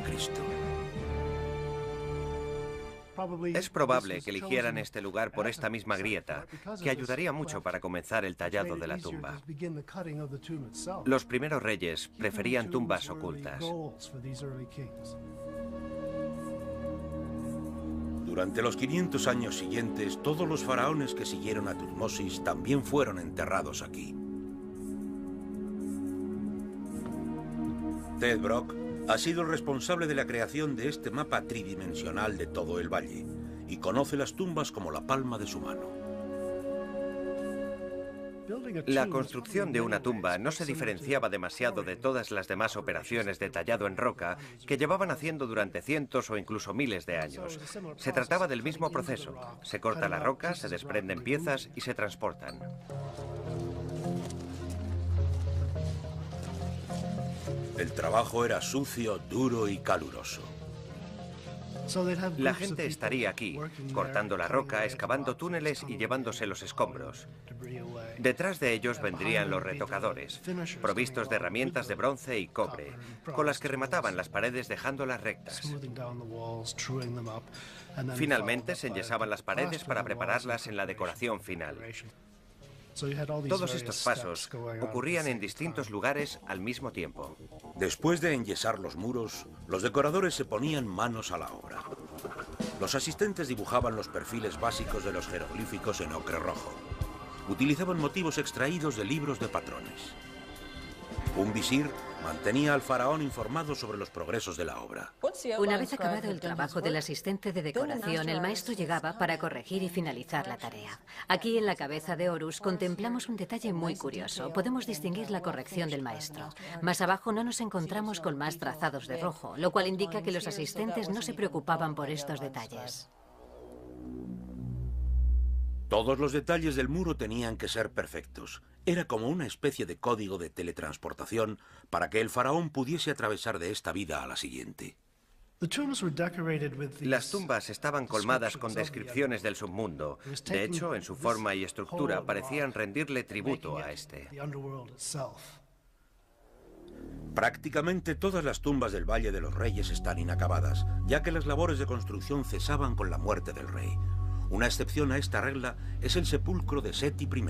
Es probable que eligieran este lugar por esta misma grieta, que ayudaría mucho para comenzar el tallado de la tumba. Los primeros reyes preferían tumbas ocultas. Durante los 500 años siguientes, todos los faraones que siguieron a Tutmosis también fueron enterrados aquí. Ted Brock ha sido el responsable de la creación de este mapa tridimensional de todo el valle y conoce las tumbas como la palma de su mano. La construcción de una tumba no se diferenciaba demasiado de todas las demás operaciones de tallado en roca que llevaban haciendo durante cientos o incluso miles de años. Se trataba del mismo proceso. Se corta la roca, se desprenden piezas y se transportan. El trabajo era sucio, duro y caluroso. La gente estaría aquí, cortando la roca, excavando túneles y llevándose los escombros. Detrás de ellos vendrían los retocadores, provistos de herramientas de bronce y cobre, con las que remataban las paredes dejándolas rectas. Finalmente se enyesaban las paredes para prepararlas en la decoración final. Todos estos pasos ocurrían en distintos lugares al mismo tiempo. Después de enyesar los muros, los decoradores se ponían manos a la obra. Los asistentes dibujaban los perfiles básicos de los jeroglíficos en ocre rojo. Utilizaban motivos extraídos de libros de patrones. Un visir mantenía al faraón informado sobre los progresos de la obra. Una vez acabado el trabajo del asistente de decoración, el maestro llegaba para corregir y finalizar la tarea. Aquí en la cabeza de Horus contemplamos un detalle muy curioso. Podemos distinguir la corrección del maestro. Más abajo no nos encontramos con más trazados de rojo, lo cual indica que los asistentes no se preocupaban por estos detalles. Todos los detalles del muro tenían que ser perfectos. Era como una especie de código de teletransportación para que el faraón pudiese atravesar de esta vida a la siguiente. Las tumbas estaban colmadas con descripciones del submundo. De hecho, en su forma y estructura parecían rendirle tributo a este. Prácticamente todas las tumbas del Valle de los Reyes están inacabadas, ya que las labores de construcción cesaban con la muerte del rey. Una excepción a esta regla es el sepulcro de Seti I.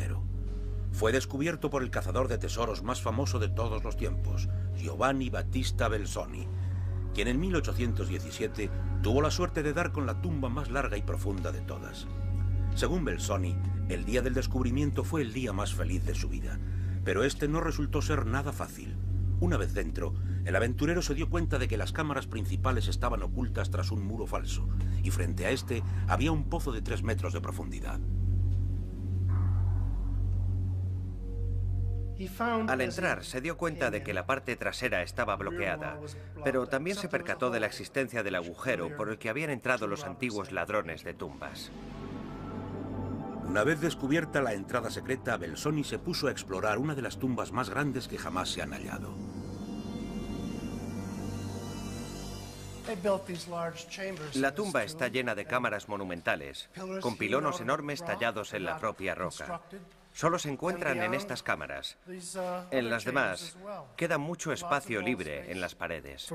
Fue descubierto por el cazador de tesoros más famoso de todos los tiempos, Giovanni Battista Belzoni, quien en 1817 tuvo la suerte de dar con la tumba más larga y profunda de todas. Según Belzoni, el día del descubrimiento fue el día más feliz de su vida, pero este no resultó ser nada fácil. Una vez dentro, el aventurero se dio cuenta de que las cámaras principales estaban ocultas tras un muro falso, y frente a este había un pozo de 3 metros de profundidad. Al entrar, se dio cuenta de que la parte trasera estaba bloqueada, pero también se percató de la existencia del agujero por el que habían entrado los antiguos ladrones de tumbas. Una vez descubierta la entrada secreta, Belzoni se puso a explorar una de las tumbas más grandes que jamás se han hallado. La tumba está llena de cámaras monumentales, con pilonos enormes tallados en la propia roca. Solo se encuentran en estas cámaras. En las demás, queda mucho espacio libre en las paredes.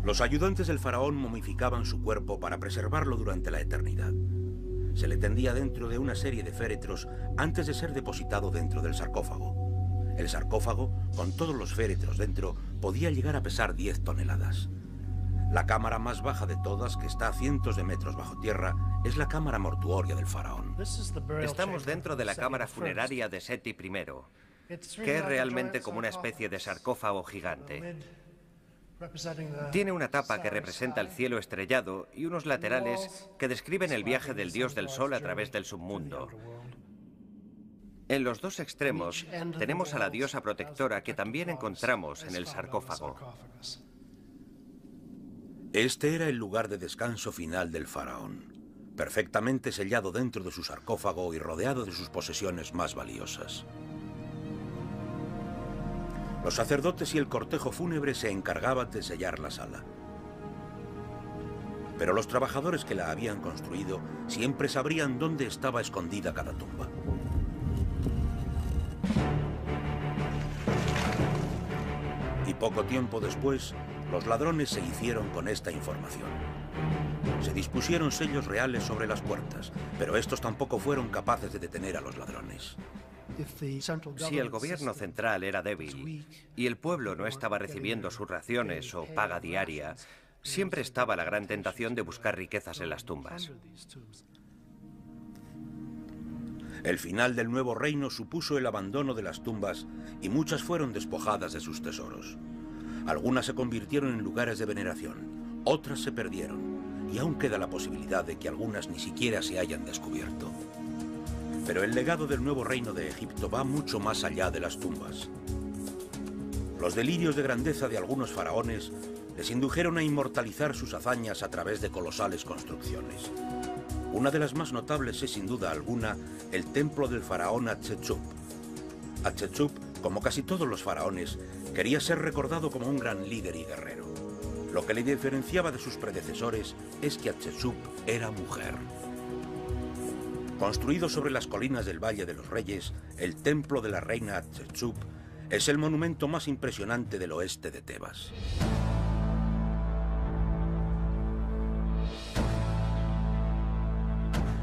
Los ayudantes del faraón momificaban su cuerpo para preservarlo durante la eternidad. Se le tendía dentro de una serie de féretros antes de ser depositado dentro del sarcófago. El sarcófago, con todos los féretros dentro, podía llegar a pesar 10 toneladas. La cámara más baja de todas, que está a cientos de metros bajo tierra, es la cámara mortuoria del faraón. Estamos dentro de la cámara funeraria de Seti I, que es realmente como una especie de sarcófago gigante. Tiene una tapa que representa el cielo estrellado y unos laterales que describen el viaje del dios del sol a través del submundo. En los dos extremos tenemos a la diosa protectora que también encontramos en el sarcófago. Este era el lugar de descanso final del faraón, perfectamente sellado dentro de su sarcófago y rodeado de sus posesiones más valiosas. Los sacerdotes y el cortejo fúnebre se encargaban de sellar la sala. Pero los trabajadores que la habían construido siempre sabrían dónde estaba escondida cada tumba. Y poco tiempo después, los ladrones se hicieron con esta información. Se dispusieron sellos reales sobre las puertas, pero estos tampoco fueron capaces de detener a los ladrones. Si el gobierno central era débil y el pueblo no estaba recibiendo sus raciones o paga diaria, siempre estaba la gran tentación de buscar riquezas en las tumbas. El final del nuevo reino supuso el abandono de las tumbas y muchas fueron despojadas de sus tesoros. Algunas se convirtieron en lugares de veneración, otras se perdieron, y aún queda la posibilidad de que algunas ni siquiera se hayan descubierto. Pero el legado del nuevo reino de Egipto va mucho más allá de las tumbas. Los delirios de grandeza de algunos faraones les indujeron a inmortalizar sus hazañas a través de colosales construcciones. Una de las más notables es, sin duda alguna, el templo del faraón Hatshepsut. Hatshepsut, como casi todos los faraones, quería ser recordado como un gran líder y guerrero. Lo que le diferenciaba de sus predecesores es que Hatshepsut era mujer. Construido sobre las colinas del Valle de los Reyes, el templo de la reina Hatshepsut es el monumento más impresionante del oeste de Tebas.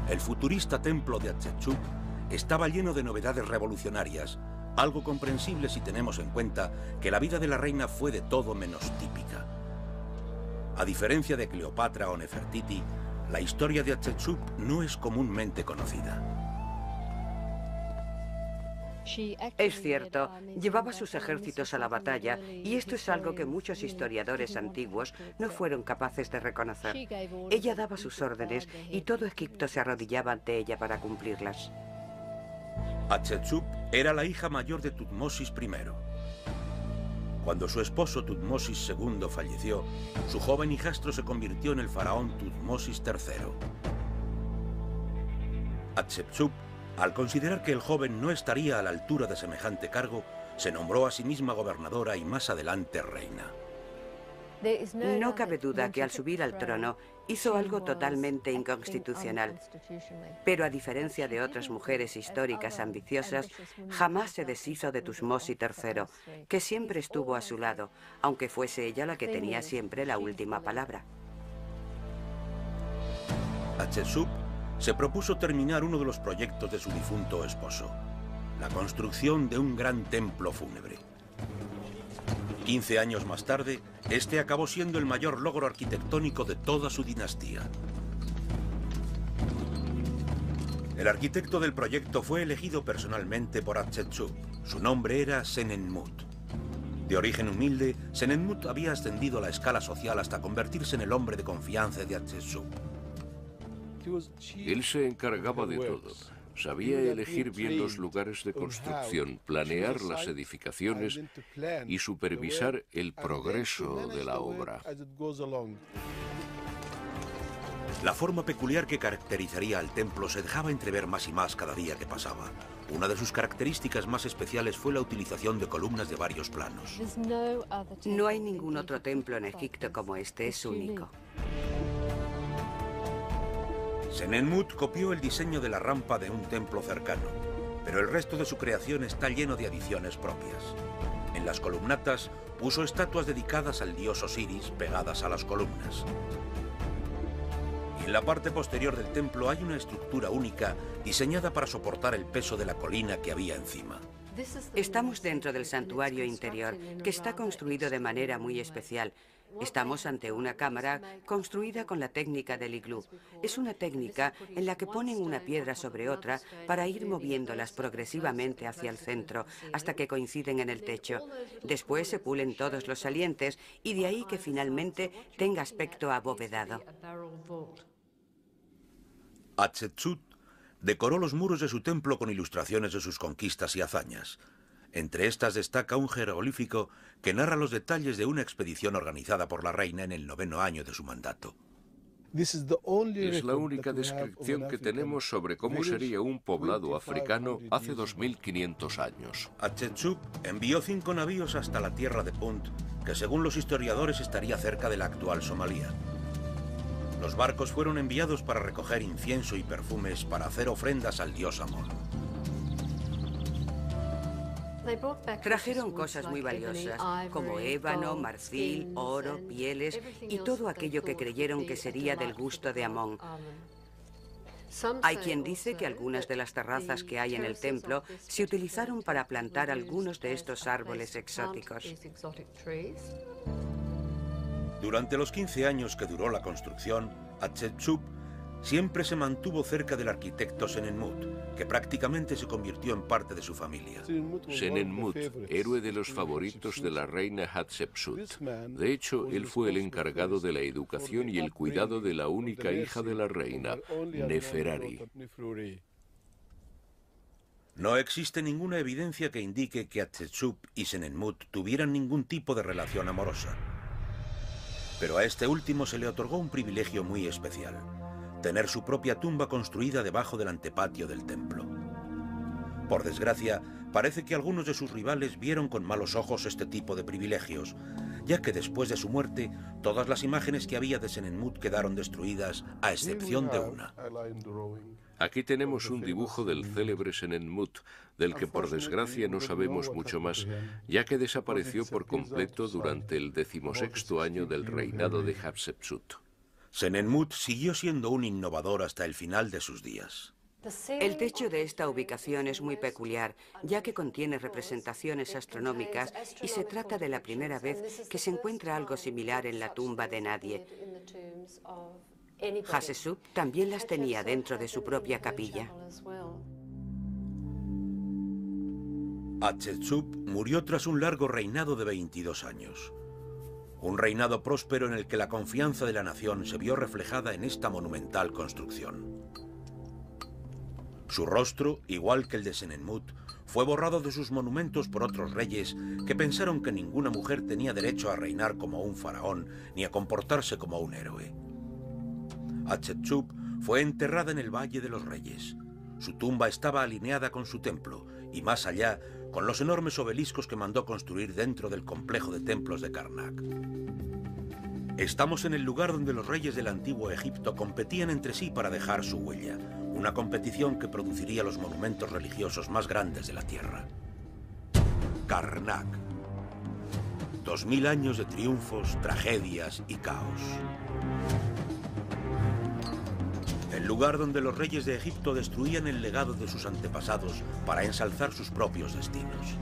El futurista templo de Hatshepsut estaba lleno de novedades revolucionarias, algo comprensible si tenemos en cuenta que la vida de la reina fue de todo menos típica. A diferencia de Cleopatra o Nefertiti, la historia de Hatshepsut no es comúnmente conocida. Es cierto, llevaba sus ejércitos a la batalla y esto es algo que muchos historiadores antiguos no fueron capaces de reconocer. Ella daba sus órdenes y todo Egipto se arrodillaba ante ella para cumplirlas. Hatshepsut era la hija mayor de Tutmosis I. Cuando su esposo Tutmosis II falleció, su joven hijastro se convirtió en el faraón Tutmosis III. Hatshepsut, al considerar que el joven no estaría a la altura de semejante cargo, se nombró a sí misma gobernadora y más adelante reina. No cabe duda que al subir al trono hizo algo totalmente inconstitucional. Pero a diferencia de otras mujeres históricas ambiciosas, jamás se deshizo de Tutmosis III, que siempre estuvo a su lado, aunque fuese ella la que tenía siempre la última palabra. Hatshepsut se propuso terminar uno de los proyectos de su difunto esposo, la construcción de un gran templo fúnebre. 15 años más tarde, este acabó siendo el mayor logro arquitectónico de toda su dinastía. El arquitecto del proyecto fue elegido personalmente por Hatshepsut. Su nombre era Senenmut. De origen humilde, Senenmut había ascendido a la escala social hasta convertirse en el hombre de confianza de Hatshepsut. Él se encargaba de todo. Sabía elegir bien los lugares de construcción, planear las edificaciones y supervisar el progreso de la obra. La forma peculiar que caracterizaría al templo se dejaba entrever más y más cada día que pasaba. Una de sus características más especiales fue la utilización de columnas de varios planos. No hay ningún otro templo en Egipto como este, es único. Senenmut copió el diseño de la rampa de un templo cercano, pero el resto de su creación está lleno de adiciones propias. En las columnatas puso estatuas dedicadas al dios Osiris pegadas a las columnas. Y en la parte posterior del templo hay una estructura única diseñada para soportar el peso de la colina que había encima. Estamos dentro del santuario interior, que está construido de manera muy especial. Estamos ante una cámara construida con la técnica del iglú. Es una técnica en la que ponen una piedra sobre otra para ir moviéndolas progresivamente hacia el centro, hasta que coinciden en el techo. Después se pulen todos los salientes y de ahí que finalmente tenga aspecto abovedado. Hatshepsut decoró los muros de su templo con ilustraciones de sus conquistas y hazañas. Entre estas destaca un jeroglífico que narra los detalles de una expedición organizada por la reina en el 9º año de su mandato. Es la única descripción que tenemos sobre cómo sería un poblado africano hace 2500 años. Hatshepsut envió 5 navíos hasta la tierra de Punt, que según los historiadores estaría cerca de la actual Somalia. Los barcos fueron enviados para recoger incienso y perfumes para hacer ofrendas al dios Amón. Trajeron cosas muy valiosas, como ébano, marfil, oro, pieles y todo aquello que creyeron que sería del gusto de Amón. Hay quien dice que algunas de las terrazas que hay en el templo se utilizaron para plantar algunos de estos árboles exóticos. Durante los 15 años que duró la construcción, Hatshepsut siempre se mantuvo cerca del arquitecto Senenmut, que prácticamente se convirtió en parte de su familia. Senenmut, héroe de los favoritos de la reina Hatshepsut. De hecho, él fue el encargado de la educación y el cuidado de la única hija de la reina, Neferari. No existe ninguna evidencia que indique que Hatshepsut y Senenmut tuvieran ningún tipo de relación amorosa. Pero a este último se le otorgó un privilegio muy especial: tener su propia tumba construida debajo del antepatio del templo. Por desgracia, parece que algunos de sus rivales vieron con malos ojos este tipo de privilegios, ya que después de su muerte, todas las imágenes que había de Senenmut quedaron destruidas, a excepción de una. Aquí tenemos un dibujo del célebre Senenmut, del que por desgracia no sabemos mucho más, ya que desapareció por completo durante el 16º año del reinado de Hatshepsut. Senenmut siguió siendo un innovador hasta el final de sus días. El techo de esta ubicación es muy peculiar, ya que contiene representaciones astronómicas y se trata de la primera vez que se encuentra algo similar en la tumba de nadie. Hatshepsut también las tenía dentro de su propia capilla. Hatshepsut murió tras un largo reinado de 22 años. Un reinado próspero en el que la confianza de la nación se vio reflejada en esta monumental construcción. Su rostro, igual que el de Senenmut, fue borrado de sus monumentos por otros reyes que pensaron que ninguna mujer tenía derecho a reinar como un faraón ni a comportarse como un héroe. Hatshepsut fue enterrada en el Valle de los Reyes. Su tumba estaba alineada con su templo y más allá con los enormes obeliscos que mandó construir dentro del complejo de templos de Karnak. Estamos en el lugar donde los reyes del antiguo Egipto competían entre sí para dejar su huella, una competición que produciría los monumentos religiosos más grandes de la tierra. Karnak. 2000 años de triunfos, tragedias y caos. El lugar donde los reyes de Egipto destruían el legado de sus antepasados para ensalzar sus propios destinos.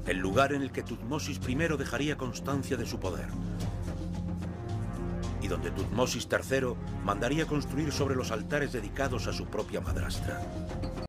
El lugar en el que Tutmosis I dejaría constancia de su poder. Y donde Tutmosis III mandaría construir sobre los altares dedicados a su propia madrastra.